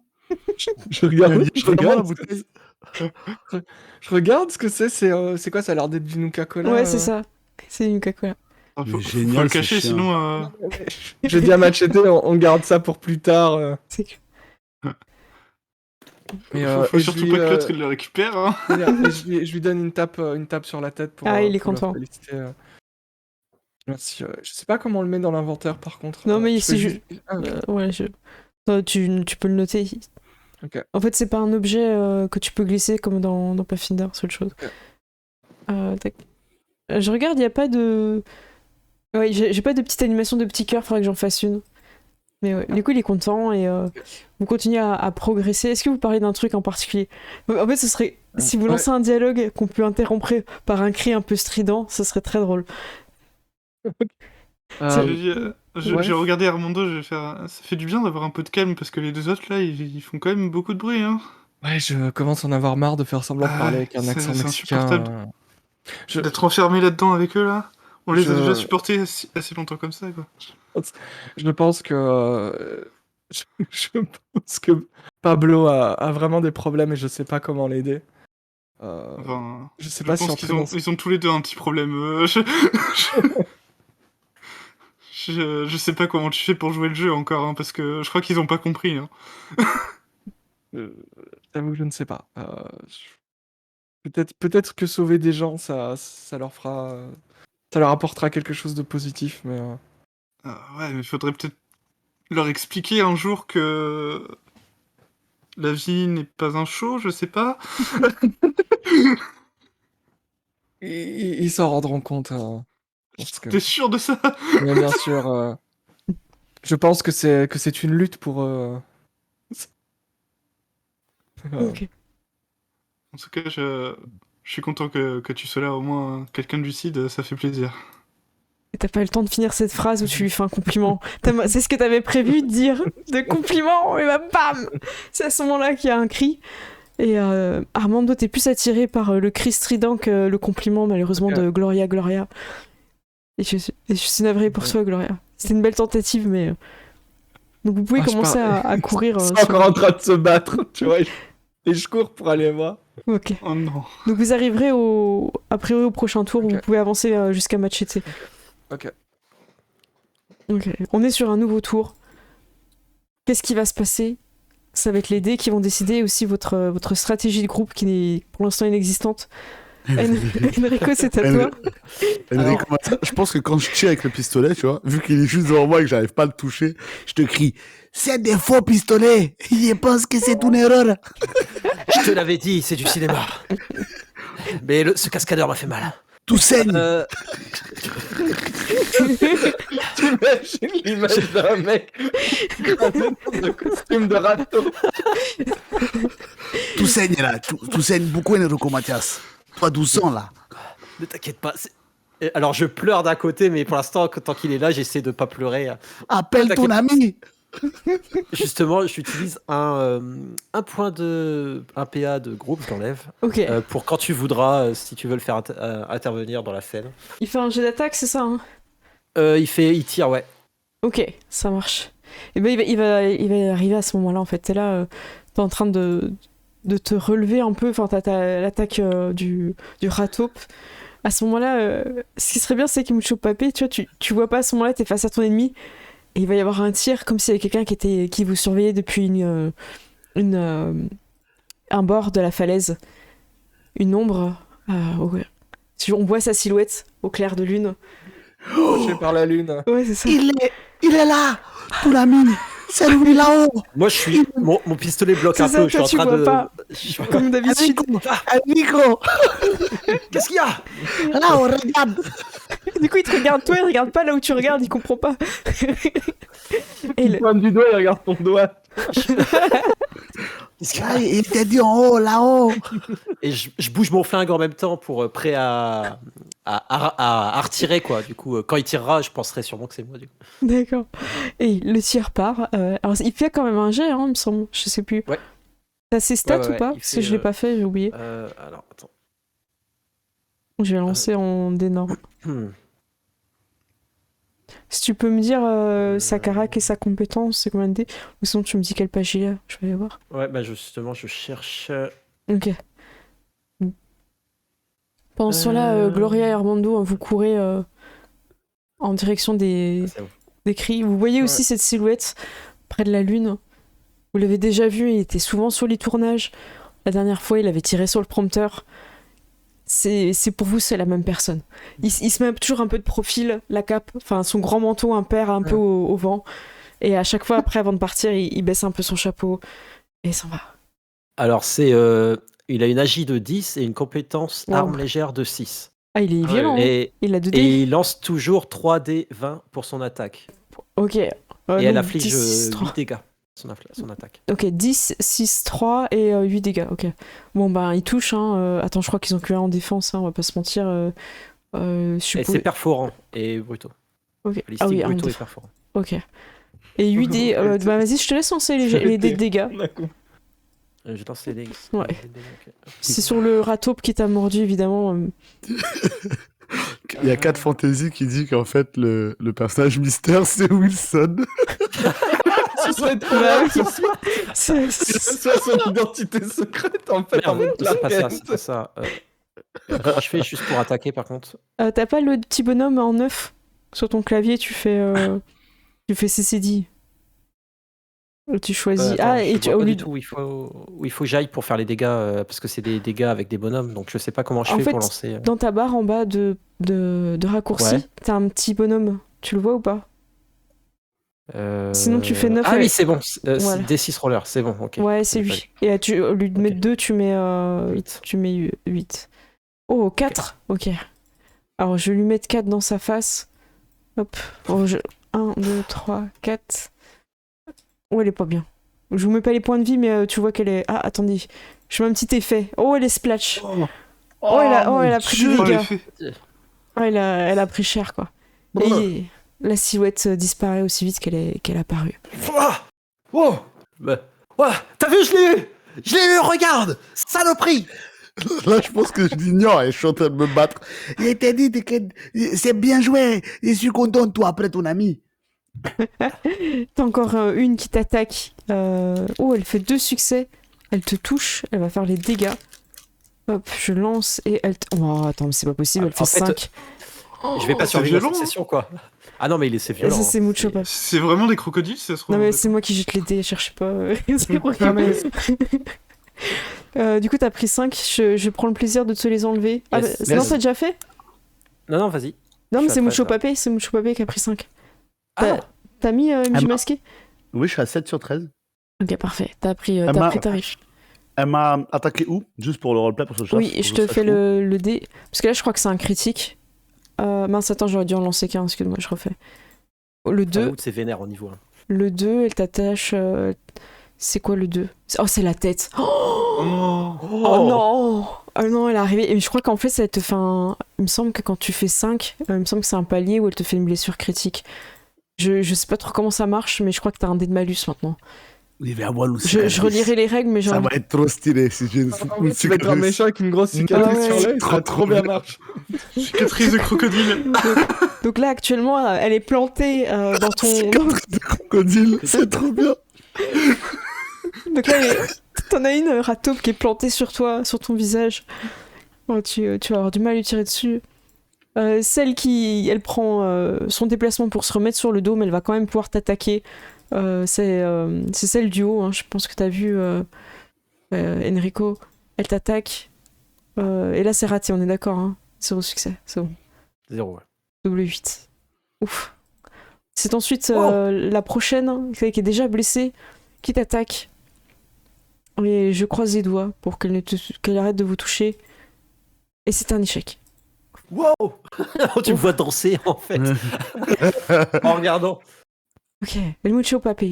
Je regarde ce que c'est. C'est quoi? Ça a l'air d'être du Nuka-Cola. Ouais, c'est ça. C'est du Nuka-Cola. Faut le cacher, sinon. Je dis à Machete, on garde ça pour plus tard. C'est que... Faut surtout pas que l'autre il le récupère. Hein. Je lui donne une tape sur la tête pour. Il est content. Merci. Je sais pas comment on le met dans l'inventaire par contre. Non, mais c'est juste. Ouais, tu peux le noter. Okay. En fait, c'est pas un objet que tu peux glisser comme dans Pathfinder, seule chose. Okay. Je regarde, il n'y a pas de. Ouais, j'ai pas de petite animation de petit cœur, faudrait que j'en fasse une. Mais ouais, du coup, il est content et vous continuez à progresser. Est-ce que vous parlez d'un truc en particulier? En fait, ce serait. Si vous lancez un dialogue qu'on peut interrompre par un cri un peu strident, ce serait très drôle. J'ai regardé Armando, je vais faire. Ça fait du bien d'avoir un peu de calme parce que les deux autres là, ils font quand même beaucoup de bruit. Hein. Ouais, je commence à en avoir marre de faire semblant de parler avec un accent mexicain. D'être enfermé là-dedans avec eux là. On les a déjà supportés assez longtemps comme ça, quoi. Je pense que. Je pense que Pablo a vraiment des problèmes et je sais pas comment l'aider. Enfin, je sais pas si ils ont tous les deux un petit problème. Je sais pas comment tu fais pour jouer le jeu encore, hein, parce que je crois qu'ils ont pas compris. Hein. J'avoue que je ne sais pas. Peut-être que sauver des gens, ça leur fera. Ça leur apportera quelque chose de positif, mais. Ouais, mais il faudrait peut-être leur expliquer un jour que la vie n'est pas un show, je sais pas. Ils s'en rendront compte. T'es sûr de ça? Mais bien sûr. Je pense que c'est une lutte pour. Ok. En tout cas, Je suis content que tu sois là, au moins quelqu'un de lucide, ça fait plaisir. Et t'as pas eu le temps de finir cette phrase où tu lui fais un compliment. C'est ce que t'avais prévu de dire, de compliment, et bah bam. C'est à ce moment-là qu'il y a un cri. Et Armando, t'es plus attiré par le cri strident que le compliment, malheureusement, de Gloria. Et je suis navrée pour toi, Gloria. C'était une belle tentative, mais... Donc vous pouvez commencer à courir. Ils sont encore en train de se battre, tu vois. Et je cours pour aller voir. Ok. Oh non. Donc vous arriverez a priori au prochain tour où vous pouvez avancer jusqu'à Machete. Ok. On est sur un nouveau tour. Qu'est-ce qui va se passer? Ça va être les dés qui vont décider aussi votre stratégie de groupe qui est pour l'instant inexistante. Enrico, c'est à toi. Enrico, je pense que quand je tire avec le pistolet, tu vois, vu qu'il est juste devant moi et que j'arrive pas à le toucher, je te crie « C'est des faux pistolets! Je pense que c'est une erreur! » Je te l'avais dit, c'est du cinéma. Mais ce cascadeur m'a fait mal. Tout saigne! T'imagines l'image d'un mec dans un costume de râteau. Tout saigne là, tout saigne beaucoup, Enrico Mathias. Toi, doucement là. Ne t'inquiète pas. Alors je pleure d'un côté, mais pour l'instant, tant qu'il est là, j'essaie de pas pleurer. Appelle ton ami! Justement, j'utilise un point un PA de groupe, je l'enlève. Ok. Pour quand tu voudras, si tu veux le faire intervenir dans la scène. Il fait un jet d'attaque, c'est ça hein? Il tire, ouais. Ok, ça marche. Et ben il va arriver à ce moment-là en fait. T'es là, t'es en train de te relever un peu. Enfin, t'as l'attaque du rataupe. À ce moment-là, ce qui serait bien, c'est Mucho Papé, tu vois, tu vois pas à ce moment-là, t'es face à ton ennemi. Et il va y avoir un tir comme s'il y avait quelqu'un qui vous surveillait depuis un bord de la falaise. Une ombre. On voit sa silhouette au clair de lune. Touché par la lune. Ouais, c'est ça. Il est là! Ton ami! C'est lui là-haut! Moi, je suis. Mon pistolet bloque C'est un ça, peu. Je suis en train de. pas. Comme d'habitude. Un micro! Qu'est-ce qu'il y a? Là-haut, regarde! Du coup, il te regarde toi, il regarde pas là où tu regardes, il comprend pas. Il pointe du doigt, il regarde ton doigt. Il t'a dit en haut, là-haut! Et je bouge mon flingue en même temps pour prêt à retirer, quoi. Du coup, quand il tirera, je penserai sûrement que c'est moi, du coup. D'accord. Et le tir part. Alors, il fait quand même un jet, hein, il me semble. Je sais plus. Ouais. T'as ses stats Ouais, ou pas? Parce que je l'ai pas fait, j'ai oublié. Alors, attends. Je vais lancer en d'énorme. Si tu peux me dire sa carac et sa compétence, c'est combien de dés? Ou sinon tu me dis quelle page il est, je vais aller voir. Ouais, bah justement, je cherche. Ok. Pendant ce temps-là, Gloria et Armando, vous courez en direction des cris. Vous voyez aussi cette silhouette près de la lune. Vous l'avez déjà vu, il était souvent sur les tournages. La dernière fois, il avait tiré sur le prompteur. C'est pour vous, c'est la même personne. Il se met toujours un peu de profil, la cape, enfin son grand manteau impair un peu au vent. Et à chaque fois, après, avant de partir, il baisse un peu son chapeau et il s'en va. Alors, il a une AJ de 10 et une compétence arme légère de 6. Ah, il est violent. Il a 2 dés. Et il lance toujours 3d20 pour son attaque. Ok. Et elle afflige 8 dégâts. Son attaque. Ok, 10, 6, 3 et 8 dégâts. Ok. Bon, bah, il touche. Hein. Attends, je crois qu'ils ont que 1 en défense, hein, on va pas se mentir. Et c'est perforant et brutaux. Ok. Balistique, brutaux et perforant. Ok. Et 8 dés. Bah, vas-y, je te laisse lancer les dés de dégâts. Je lance les dés. Ouais. C'est sur le rataupe qui t'a mordu, évidemment. Il y a 4 Fantasy qui dit qu'en fait, le personnage mystère, c'est Wilson. Ce serait trop bien que ce soit son identité secrète en fait. Merde, c'est pas ça. Je fais juste pour attaquer par contre. T'as pas le petit bonhomme en 9 sur ton clavier, tu fais CCD. Tu choisis. Au lieu où il faut que j'aille pour faire les dégâts parce que c'est des dégâts avec des bonhommes, donc je sais pas comment je fais pour lancer. Dans ta barre en bas de raccourci, t'as un petit bonhomme. Tu le vois ou pas? Sinon tu fais 9. Ah oui, c'est bon. Voilà. D6 roller, c'est bon. Ok. Ouais, c'est lui. Et au lieu de mettre 2, tu mets 8. Tu mets 8. Oh, 4. Ok. Alors je vais lui mettre 4 dans sa face. Hop. 1, 2, 3, 4. Oh, elle est pas bien. Je vous mets pas les points de vie, mais tu vois qu'elle est. Ah, attendez. Je mets un petit effet. Oh, elle est splash. Oh, elle a pris des Dieu, dégâts. l'effet. Oh, elle a pris cher, quoi. Et la silhouette disparaît aussi vite qu'elle est apparue. Wow. T'as vu, je l'ai eu. Je l'ai eu, regarde. Saloperie. Là, je pense que je l'ignore et je suis en train de me battre. Il t'a dit que c'est bien joué. Je suis content de toi après ton ami. T'as encore une qui t'attaque. Oh, elle fait 2 succès. Elle te touche. Elle va faire les dégâts. Hop, je lance et elle... Oh, attends, mais c'est pas possible. Elle fait 5. Je vais pas c'est survivre à violent, cette session, quoi. Ah non, mais c'est violent. Ça, c'est Mucho Pape. C'est vraiment des crocodiles, ça se trouve. Non, mais c'est moi qui jette les dés, cherchez pas. C'est programmé. Du coup, t'as pris 5. Je prends le plaisir de te les enlever. Ah, Yes. non, t'as déjà fait? Non, vas-y. Non, Je mais suis c'est après, Mucho ça. Pape. C'est Mucho Pape qui a pris 5. Ah, T'as mis MJ m'a- masqué? Oui, je suis à 7 sur 13. Ok, parfait. T'as pris Emma- tarif. Elle m'a attaqué où? Juste pour le roleplay, pour ce chat. Oui, je te fais le dé. Parce que là, je crois que c'est un critique. Mince, attends, j'aurais dû en lancer qu'un. Excuse-moi, je refais. Le 2. c'est vénère au niveau. Hein. Le 2, elle t'attache. C'est quoi le 2? Oh, c'est la tête. Oh, non! Oh non, elle est arrivée. Et je crois qu'en fait, ça te fait un. Il me semble que quand tu fais 5, il me semble que c'est un palier où elle te fait une blessure critique. Je sais pas trop comment ça marche, mais je crois que t'as un dé de malus maintenant. Il va avoir une Je cicatrice. relirai les règles, mais Ça genre. va être trop stylé si j'ai une Tu vas être un méchant avec une grosse cicatrice Ouais. sur l'œil, ça va trop bien marcher. Cicatrice de crocodile. Donc là, actuellement, elle est plantée dans ton. cicatrice de crocodile, c'est trop bien. Donc là, t'en as une rataupe qui est plantée sur toi, sur ton visage. Oh, tu vas avoir du mal à lui tirer dessus. Celle qui, elle prend son déplacement pour se remettre sur le dos, mais elle va quand même pouvoir t'attaquer. C'est celle du haut, hein. Je pense que t'as vu Enrico. Elle t'attaque. Et là, c'est raté, on est d'accord. Hein. 0 succès, c'est bon. 0, ouais. Double 8. Ouf. C'est ensuite la prochaine, qui est déjà blessée, qui t'attaque. Et je croise les doigts pour qu'elle arrête de vous toucher. Et c'est un échec. Wow. Tu me vois danser, en fait. En regardant. Ok, El Mucho Pape.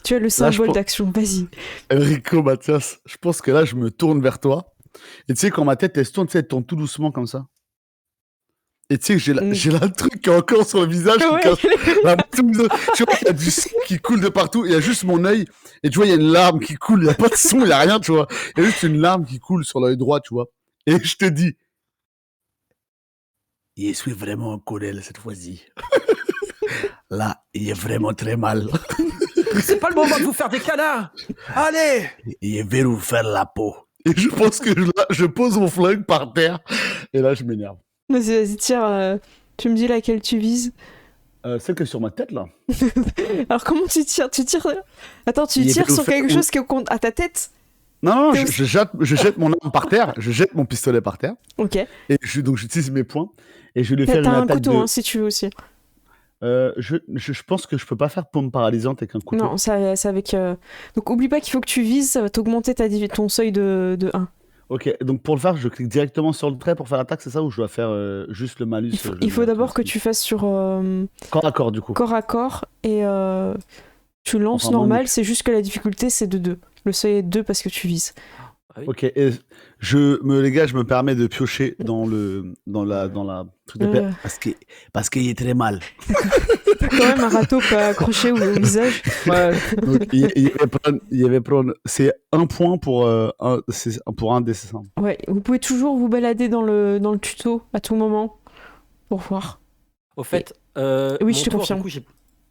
Tu as le symbole d'action, vas-y. Enrico, Mathias, je pense que là, je me tourne vers toi. Et tu sais, quand ma tête, elle se tourne, tu sais, elle tourne tout doucement comme ça. Et tu sais, j'ai là le truc qui est encore sur le visage. Ouais. Tu vois, il y a du sang qui coule de partout. Il y a juste mon œil. Et tu vois, il y a une larme qui coule. Il n'y a pas de son, il n'y a rien, tu vois. Il y a juste une larme qui coule sur l'œil droit, tu vois. Et je te dis, Je suis vraiment en colère cette fois-ci. Là, il est vraiment très mal. C'est pas le moment de vous faire des câlins. Allez. Je vais vous faire la peau. et je pense que là, je pose mon flingue par terre. Et là, je m'énerve. Vas-y, tire. Tu me dis laquelle tu vises. Celle qui est sur ma tête, là. Alors, comment tu tires? Attends, tu tires sur quelque chose qui est à ta tête? Non, je jette mon arme par terre. Je jette mon pistolet par terre. Ok. Et donc, j'utilise mes poings. Et je vais lui faire une T'as un attaque couteau, hein, si tu veux aussi. Je pense que je peux pas faire paume paralysante avec un couteau. Non, c'est avec... Donc, oublie pas qu'il faut que tu vises, ça va t'augmenter ton seuil de 1. Ok, donc pour le faire, je clique directement sur le trait pour faire l'attaque, c'est ça? Ou je dois faire juste le malus? Il faut d'abord que tu fasses sur... Corps à corps, du coup. Corps à corps, et tu lances Enfin, normal, manip. c'est juste que la difficulté, c'est de 2. Le seuil est 2 parce que tu vises. Ah oui. Ok, et les gars, je me permets de piocher dans la truc de paix. Parce qu'il est très mal. T'as quand même un râteau accroché au visage. Ouais. Donc, il y avait prendre, c'est un point pour un des 5. Ouais, vous pouvez toujours vous balader dans le tuto à tout moment pour voir. Au fait, Oui, mon je te tour, confirme. Du coup,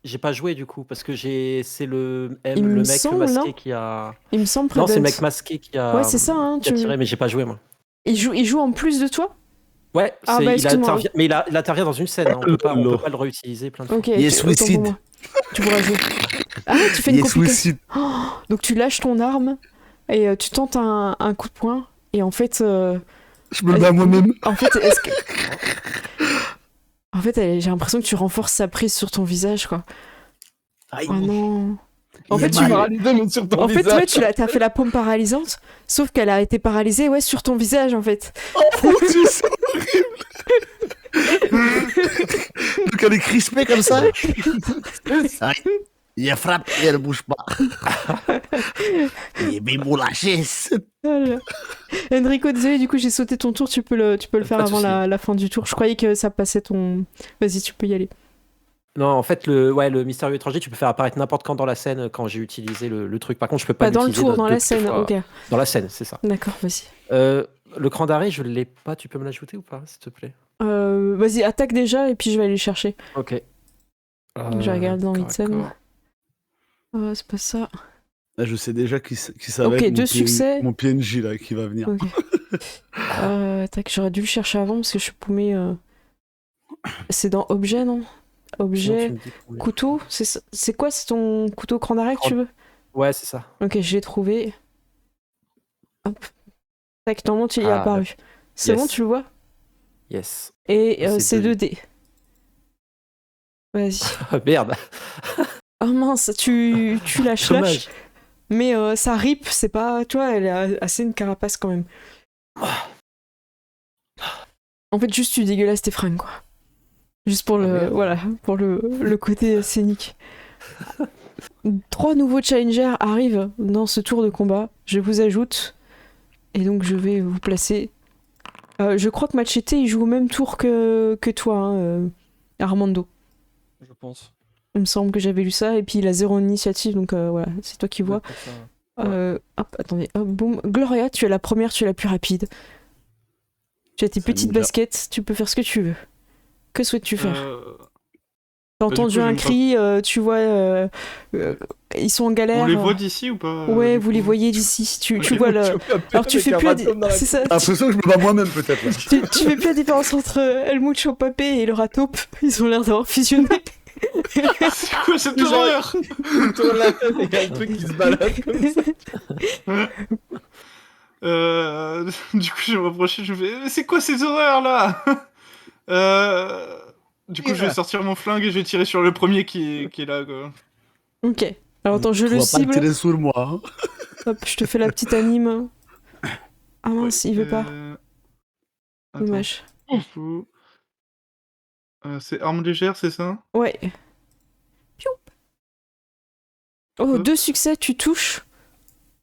j'ai pas joué du coup parce que c'est le Il me mec semble, masqué non qui a. Il me semble Non, c'est le Prudence. mec masqué qui a. Ouais, c'est ça, hein, qui a tiré, mais j'ai pas joué moi. Il joue en plus de toi? Ouais, Ah, bah, il excuse-moi. intervient, mais il intervient dans une scène. Hein, on peut pas le réutiliser plein de fois. Ok, Il est autant pour suicide. moi. Tu pourras jouer. Ah, tu fais Il une est complication. suicide. Oh, donc tu lâches ton arme et tu tentes un coup de poing et en fait... Je me le mets à moi-même. En fait, j'ai l'impression que tu renforces sa prise sur ton visage, quoi. Aïe. Oh non. Il En est fait, tu mal. Paralysé, mais sur ton En fait, visage. ouais, t'as fait la paume paralysante, sauf qu'elle a été paralysée, ouais, sur ton visage, en fait. Oh mon Dieu, c'est horrible. Donc elle est crispée comme ça. Aïe. Il frappe et elle bouge pas. Et bimbo la chaise. Voilà. Enrico, désolé, du coup j'ai sauté ton tour, tu peux le faire Pas de avant souci. la fin du tour. Je croyais que ça passait ton... Vas-y, tu peux y aller. Non, en fait, le mystérieux étranger, tu peux faire apparaître n'importe quand dans la scène quand j'ai utilisé le truc. Par contre, je peux pas Pas dans le l'utiliser tour, dans la deux scène, fois. ok. Dans la scène, c'est ça. D'accord, vas-y. Le cran d'arrêt, je l'ai pas. Tu peux me l'ajouter ou pas, s'il te plaît? Vas-y, attaque déjà et puis je vais aller le chercher. Ok. Je regarde dans d'accord, l'item. d'accord. C'est pas ça. Là, je sais déjà qui ça Ok, va être deux succès. mon PNJ là, qui va venir. Ok. Tac, j'aurais dû le chercher avant parce que je suis paumé. C'est dans objet, non? Sinon, Objet, tu me dis où- couteau. C'est quoi? C'est ton couteau cran d'arrêt que tu veux? Ouais, c'est ça. Ok, je l'ai trouvé. Hop. Tac, normalement, il est Ah, apparu. C'est yes. bon, tu le vois? Yes. Et C'est c'est 2D. 2D. Vas-y. Ah, merde. Oh mince, tu la slash. Dommage. Mais ça rip, c'est pas... Tu vois, elle est assez une carapace quand même. En fait, juste tu dégueulasses tes fringues, quoi. Juste pour le... merde. Voilà, pour le côté scénique. 3 nouveaux challengers arrivent dans ce tour de combat. Je vous ajoute. Et donc, je vais vous placer. Je crois que Machete, il joue au même tour que toi, hein, Armando. Je pense. Il me semble que j'avais lu ça. Et puis, il a 0 initiative, donc voilà, c'est toi qui vois. Ouais, pour ça. Hop, attendez, hop, boum. Gloria, tu es la première, tu es la plus rapide. Tu as tes Ça petites ninja. baskets, tu peux faire ce que tu veux. Que souhaites-tu faire? T'as du coup, entendu je un me cri, tu vois, ils sont en galère. On les voit d'ici ou pas? Ouais, du vous les coup voyez d'ici. Tu Ok. vois le. Alors tu fais plus la... C'est ça. J'ai l'impression que je me bats moi-même peut-être. là. Tu fais plus la différence entre El Mucho Papé et le Rataupe. Ils ont l'air d'avoir fusionné. C'est quoi cette Genre- horreur? Il tourne la tête et il y a un truc qui se balade comme ça. Du coup, je vais me rapprocher, je fais c'est quoi ces horreurs là? Du coup, je vais sortir mon flingue et je vais tirer sur le premier qui est là, quoi. Ok. Alors attends, je Tu le vas pas cible. tirer sur moi. Hein. Hop, je te fais la petite anime. Ah mince, il veut pas. Attends, Dommage. du coup, c'est arme légère, c'est ça? Ouais. Piou. Oh, Hop. 2 succès, tu touches.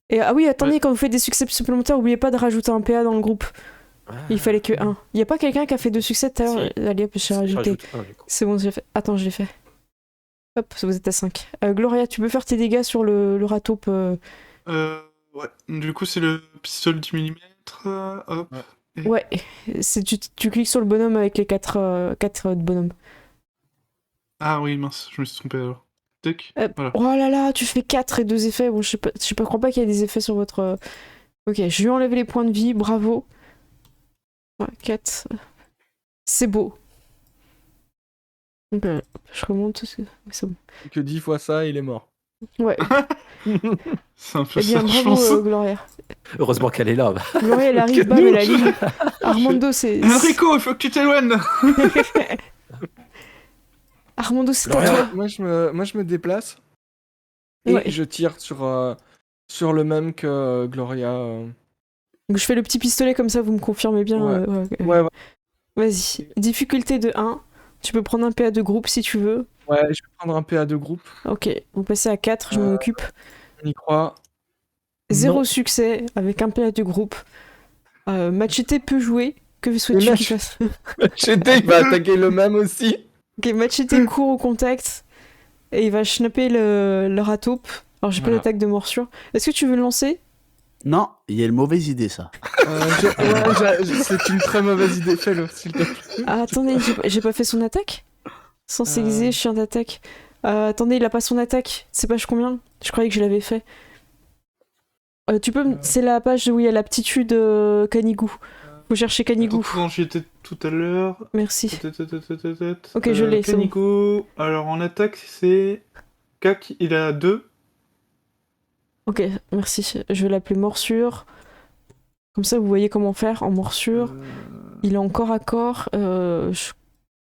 Et ah oui, attendez, Ouais. quand vous faites des succès supplémentaires, oubliez pas de rajouter un PA dans le groupe. Ah. Il fallait que 1. Y a pas quelqu'un qui a fait 2 succès tout à l'heure? Si. Allez hop, j'ai rajouté. Rajoute un, du coup. C'est bon, j'ai fait. Attends, je l'ai fait. Hop, vous êtes à 5. Gloria, tu peux faire tes dégâts sur le rataupe. Ouais. Du coup, c'est le pistolet 10 mm. Hop. Ouais, tu cliques sur le bonhomme avec les 4 bonhommes. Ah oui, mince, je me suis trompé alors. Tac. Hop. Voilà. Oh là là, tu fais 4 et 2 effets. Bon, je crois pas qu'il y ait des effets sur votre... Ok, je lui enlève les points de vie, bravo. Ouais, 4. C'est beau. Donc, je remonte. C'est bon. Que 10 fois ça, il est mort. Ouais, C'est un peu eh bien, ça, je bravo, pense. Gloria. Heureusement qu'elle est là. Gloria, elle arrive, bam, elle a ligne. Armando, c'est... Enrico, il faut que tu t'éloignes! Armando, c'est à Gloria. toi. Moi, je me déplace et Ouais. je tire sur le même que Gloria. Donc je fais le petit pistolet comme ça, vous me confirmez bien. Ouais. Ok. Ouais, Vas-y. Difficulté de 1. Tu peux prendre un PA de groupe si tu veux. ouais, je vais prendre un PA de groupe. Ok, vous passez à 4, je m'en occupe. On y croit. 0 Non. succès avec un PA de groupe. Machete peut jouer. Que souhaites-tu Mais qu'il fasse? Machete, il va attaquer le même aussi. Ok, Machete court au contact. Et il va schnapper le rataupe. Alors j'ai pas Voilà. d'attaque de morsure. Est-ce que tu veux le lancer? Non, il y a une mauvaise idée, ça. C'est une très mauvaise idée. Fais-le, s'il te plaît. Ah, attendez, j'ai pas fait son attaque? Censé aiguiser, chien d'attaque. Attendez, il a pas son attaque. C'est page combien? Je croyais que je l'avais fait. Tu peux C'est la page où il y a l'aptitude Canigou. Faut chercher Canigou. Attends, j'y étais tout à l'heure. Merci. Ok, Ok, je l'ai, c'est bon. Kaniko. Alors en attaque, c'est. Cac, il a 2. Ok, merci. Je vais l'appeler morsure. Comme ça, vous voyez comment faire en morsure. Il est en corps à corps.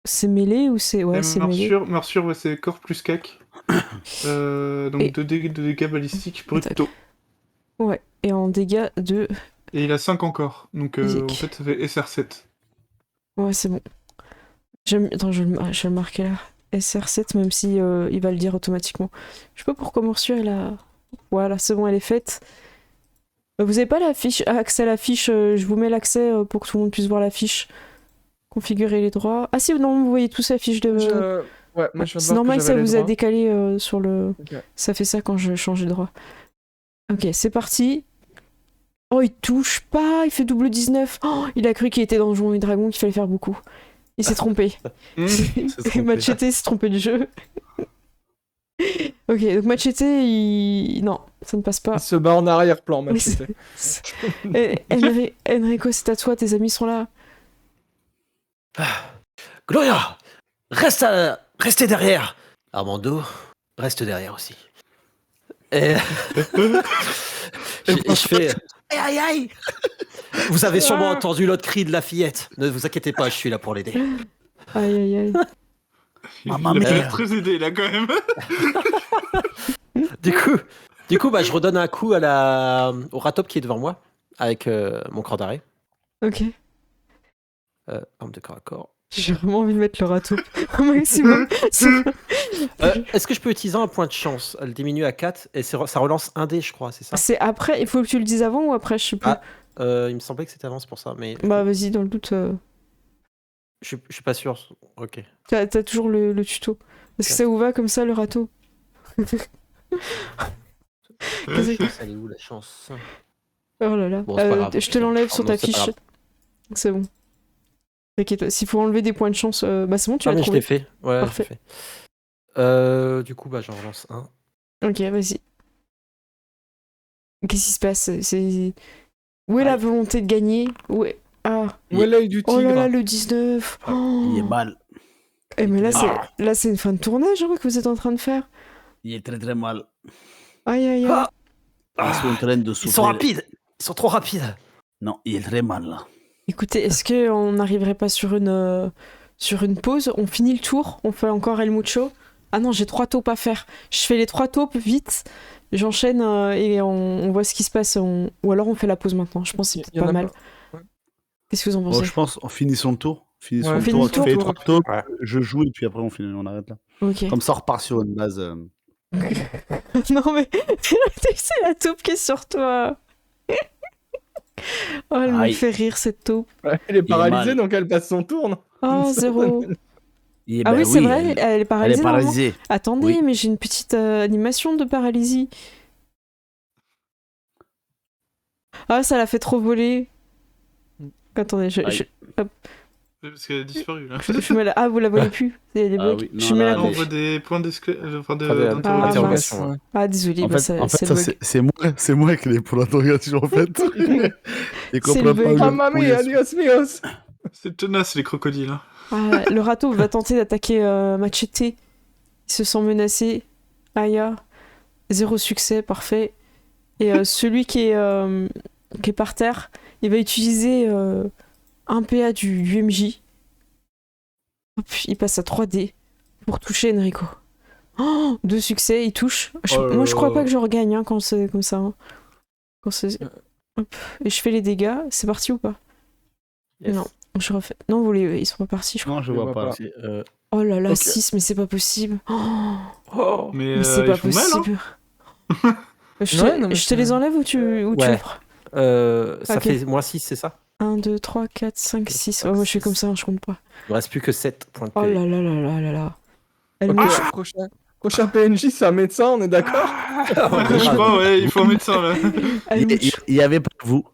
C'est mêlé ou c'est... Ouais, c'est mêlé. Morsure, ouais, c'est corps plus cac. Donc Et- 2 dégâts balistiques brutaux. Ouais, et en dégâts de... Et il a 5 encore. Donc en Physique. fait, ça fait SR7. Ouais, c'est bon. Attends, je vais le marquer là. SR7, même si il va le dire automatiquement. Je sais pas pourquoi mon reçu, elle a... Voilà, c'est bon, elle est faite. Vous avez pas accès à la fiche, je vous mets l'accès pour que tout le monde puisse voir la fiche. Configurer les droits. Ah si, non, vous voyez tous la fiche de... Ouais, moi je viens de C'est voir normal que que ça j'avais les vous a droits. décalé sur le... Ok. Ça fait ça quand je change de droit. Ok, c'est parti. Oh, il touche pas, il fait double 19. Oh, il a cru qu'il était dans Donjons et Dragons, qu'il fallait faire beaucoup. Il s'est trompé. Machete s'est trompé du jeu. Ok, donc Machete, non, ça ne passe pas. Il se bat en arrière-plan, Machete. Enrico, c'est à toi, tes amis sont là. Gloria, restez derrière. Armando, reste derrière aussi. Et je fais aïe aïe. Vous avez sûrement entendu l'autre cri de la fillette. Ne vous inquiétez pas, je suis là pour l'aider. Aïe aïe aïe. Il a très aidé là quand même. Du coup, je redonne un coup au ratop qui est devant moi avec mon corps d'arrêt. Ok. Arme de corps à corps. J'ai vraiment envie de mettre le râteau au maximum. Est-ce que je peux utiliser un point de chance? Elle diminue à 4 et ça relance un dé, je crois, c'est ça? C'est après, il faut que tu le dises avant ou après, je sais plus. Il me semblait que c'était avant, c'est pour ça. Mais... Bah vas-y, dans le doute. Je suis pas sûr. Ok. T'as toujours le tuto. Est-ce que ça vous va comme ça, le râteau? Elle est où la chance? Oh là là. Bon, c'est pas grave. Je te l'enlève sur ta c'est pas fiche. grave. C'est bon. T'inquiète, s'il faut enlever des points de chance, bah c'est bon, tu l'as mais trouvé. je l'ai fait. Ouais, Parfait. je l'ai fait. Du coup, j'en relance un. Ok, vas-y. Qu'est-ce qui se passe? Où est la volonté de gagner? Où est l'œil du tigre? Oh là là, le 19. Il est mal. Eh mais là c'est une fin de tournage que vous êtes en train de faire. Il est très très mal. Aïe aïe aïe. Ils sont en train de souffrir. Ils sont rapides. Ils sont trop rapides. Non, il est très mal là. Écoutez, est-ce qu'on n'arriverait pas sur une pause? On finit le tour, on fait encore El Mucho. Ah non, j'ai 3 taupes à faire. Je fais les 3 taupes vite, j'enchaîne et on voit ce qui se passe. Ou alors on fait la pause maintenant, je pense que c'est peut-être pas mal. Ouais. Qu'est-ce que vous en pensez? Je pense en finissant le tour. Finissons on le finit tour, le tour. tu fais les 3 taupes, Ouais. je joue et puis après on arrête là. Ok. Comme ça on repart sur une base. Non mais c'est la taupe qui est sur toi. Oh, elle me Aïe. fait rire cette taupe. Elle est paralysée, mal. donc elle passe son tour. Oh, 0. Et Ah ben oui, c'est vrai, elle est Elle paralysée. est paralysée. Attendez, Oui. mais j'ai une petite animation de paralysie. Ah, ça l'a fait trop voler. Attendez, Parce qu'elle a disparu là. je mets la... Ah, vous la voyez plus? Elle est Ah bloquée. oui, je non, mets là, la... On voit des points d'interrogation. Interrogation, mince. ouais. Ah, désolé, En bah, fait, c'est le bug. c'est moi qui l'ai pour l'interrogation en fait. Et C'est le bug. Ah mamie, adios mios. C'est tenace les crocodiles. Hein. Ah, le râteau va tenter d'attaquer Machete. Il se sent menacé. Aya. 0 succès, parfait. Et celui qui est par terre, il va utiliser un PA du MJ. Hop, il passe à 3D pour toucher Enrico. Oh, 2 succès, il touche. Moi, je crois pas que je regagne quand c'est comme ça. Hein. Quand c'est... Hop. Et je fais les dégâts. C'est parti ou pas? Yes. Non, je refais. Non, ils sont pas partis, je crois. Non, je vois pas. C'est, Oh là là, Ok. 6, mais c'est pas possible. Oh, Mais c'est pas ils font mal, hein. possible. Ouais, non, mais Je te les enlève ou tu Ouais. prends? ça Ok. fait moins 6, c'est ça? 1, 2, 3, 4, 5, 6. Oh, moi je fais comme ça, hein, je compte pas. Il me reste plus que 7 points de Oh PV. là là là là là là. Elle Ok, me... prochain PNJ, c'est un médecin, on est d'accord? Je crois, ouais, il faut un médecin là. Il y avait pas vous.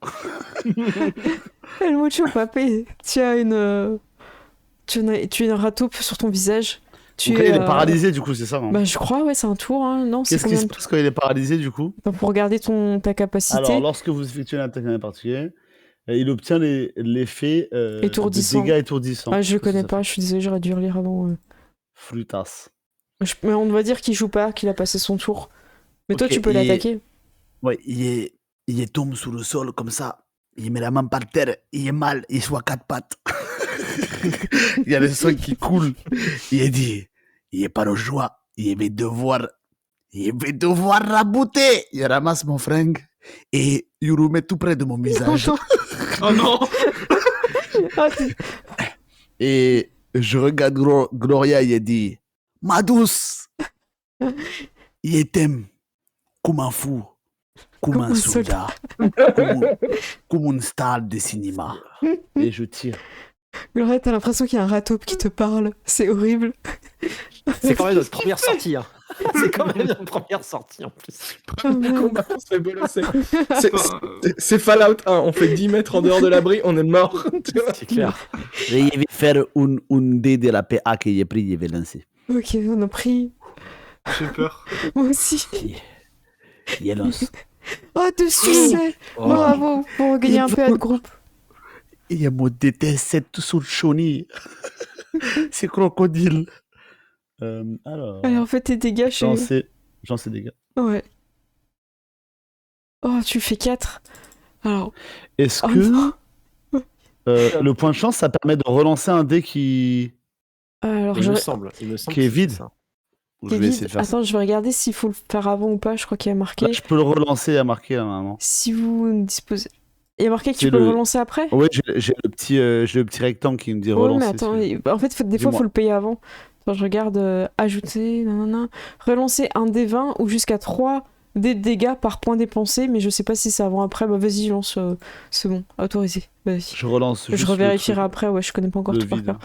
El Mucho Papé, tu as une râteau sur ton visage. Donc là, il est paralysé du coup, c'est ça. Hein. Bah je crois, ouais, c'est un tour. Hein. Non, c'est Qu'est-ce qui combien se de passe quand il est paralysé du coup? tours pour regarder ta capacité. Alors, lorsque vous effectuez une attaque en particulier, il obtient l'effet de Étourdissant. dégâts étourdissants. Ah, je Qu'est-ce que connais ça pas, fait? je suis désolée, j'aurais dû relire avant. Flûtasse. Mais on doit dire qu'il joue pas, qu'il a passé son tour. Mais toi, Ok, tu peux l'attaquer. Ouais, il tombe sur le sol comme ça. Il met la main par terre. Il est mal. Il soit 4 pattes. Il y a le sang qui coule. Il dit, il est pas le choix. Il va devoir rabouter. Il ramasse mon fringue et il le met tout près de mon visage. Oh non. Ah, Et je regarde Gloria et il dit, Ma douce, je t'aime comme un fou, comme un soldat, comme une star de cinéma. Et je tire. Gloria, t'as l'impression qu'il y a un râteau qui te parle. C'est horrible. C'est quand même notre première sortie. Hein. C'est quand même notre première sortie en plus. Combat, on se fait bolosser. C'est Fallout 1, on fait 10 mètres en dehors de l'abri, on est mort. C'est clair. Je vais faire une dé de la PA que j'ai pris, je vais lancer. Ok, on a pris. J'ai peur. Moi aussi. Je lance. Oh, de succès. Bravo pour gagner un peu de groupe. Il y a mon DT7 sur le chenille. C'est crocodile. Alors, en fait, tes dégâts, j'en sais dégâts. Ouais. Oh, tu fais 4. Alors. Est-ce que le point de chance, ça permet de relancer un dé qui... Alors, il me semble qui est vide. ça. Je vais essayer de faire ça. Attends, je vais regarder s'il faut le faire avant ou pas. Je crois qu'il y a marqué. Là, je peux le relancer à marquer là maintenant. Si vous disposez. Il y a marqué que tu peux le relancer après. Oui, j'ai le petit rectangle qui me dit relancer. Mais attends, en fait, des fois, il faut le payer avant. Attends, je regarde ajouter, nanana. Relancer un D20 ou jusqu'à 3 dés de dégâts par point dépensé, mais je sais pas si c'est avant ou après. Bah vas-y, lance. C'est bon, autorisé. Vas-y. Je relance juste. Je revérifierai après, ouais, je connais pas encore tout par cœur.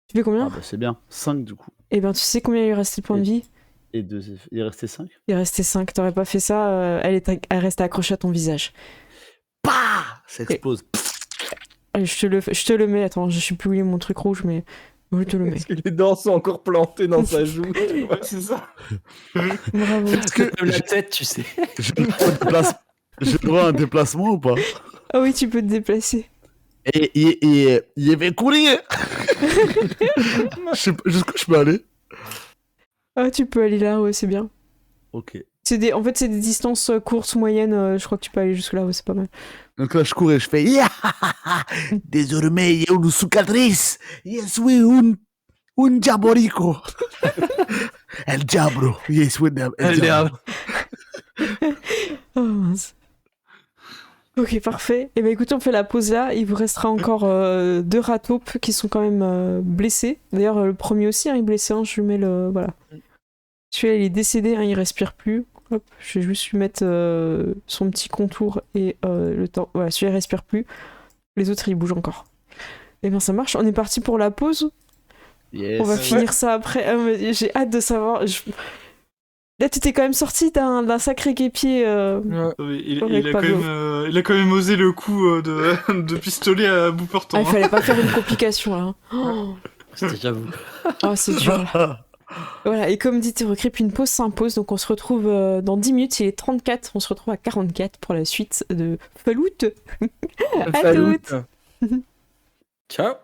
Tu fais combien? Ah bah c'est bien, 5 du coup. Eh ben tu sais combien il lui restait de points de vie? Et il restait 5? Il restait 5, t'aurais pas fait ça, elle restait accrochée à ton visage. Pah! Ça explose. Allez, je te le mets, attends, je sais plus où il est mon truc rouge, mais je te le mets. Est-ce que les dents sont encore plantées dans sa joue? Ouais, c'est ça. Bravo. Est-ce que Même la tête, tu sais. j'ai le droit à un déplacement ou pas? Ah oui, tu peux te déplacer. Et il va courir. Je sais pas jusqu'où je peux aller. Ah, tu peux aller là, ouais, c'est bien. Ok. En fait, c'est des distances courtes, moyennes, je crois que tu peux aller jusque là, ouais, c'est pas mal. Donc là, je cours et je fais Désormais, il y a une cicatrice. Je suis un diabolico. El diablo. Je suis el diablo. Oh mince. Ok, parfait. Et ben écoutez, on fait la pause là. Il vous restera encore 2 ratopes qui sont quand même blessés. D'ailleurs, le premier aussi, il est blessé. Je lui mets le. Voilà. Celui-là, il est décédé, il respire plus. Hop, je vais juste lui mettre son petit contour et le temps. Voilà, celui-là, il respire plus. Les autres, ils bougent encore. Et bien, ça marche. On est parti pour la pause. yes. On va finir ça après. J'ai hâte de savoir. Là, tu t'es quand même sorti d'un sacré guépier. Il a quand même osé le coup de pistolet à bout portant. Ah, il fallait pas faire une complication là. Oh, J'avoue. c'est dur là. Voilà, et comme dit Thérocrip, une pause s'impose. Donc on se retrouve dans 10 minutes. Il est 34. On se retrouve à 44 pour la suite de Fallout. À toutes. Ciao.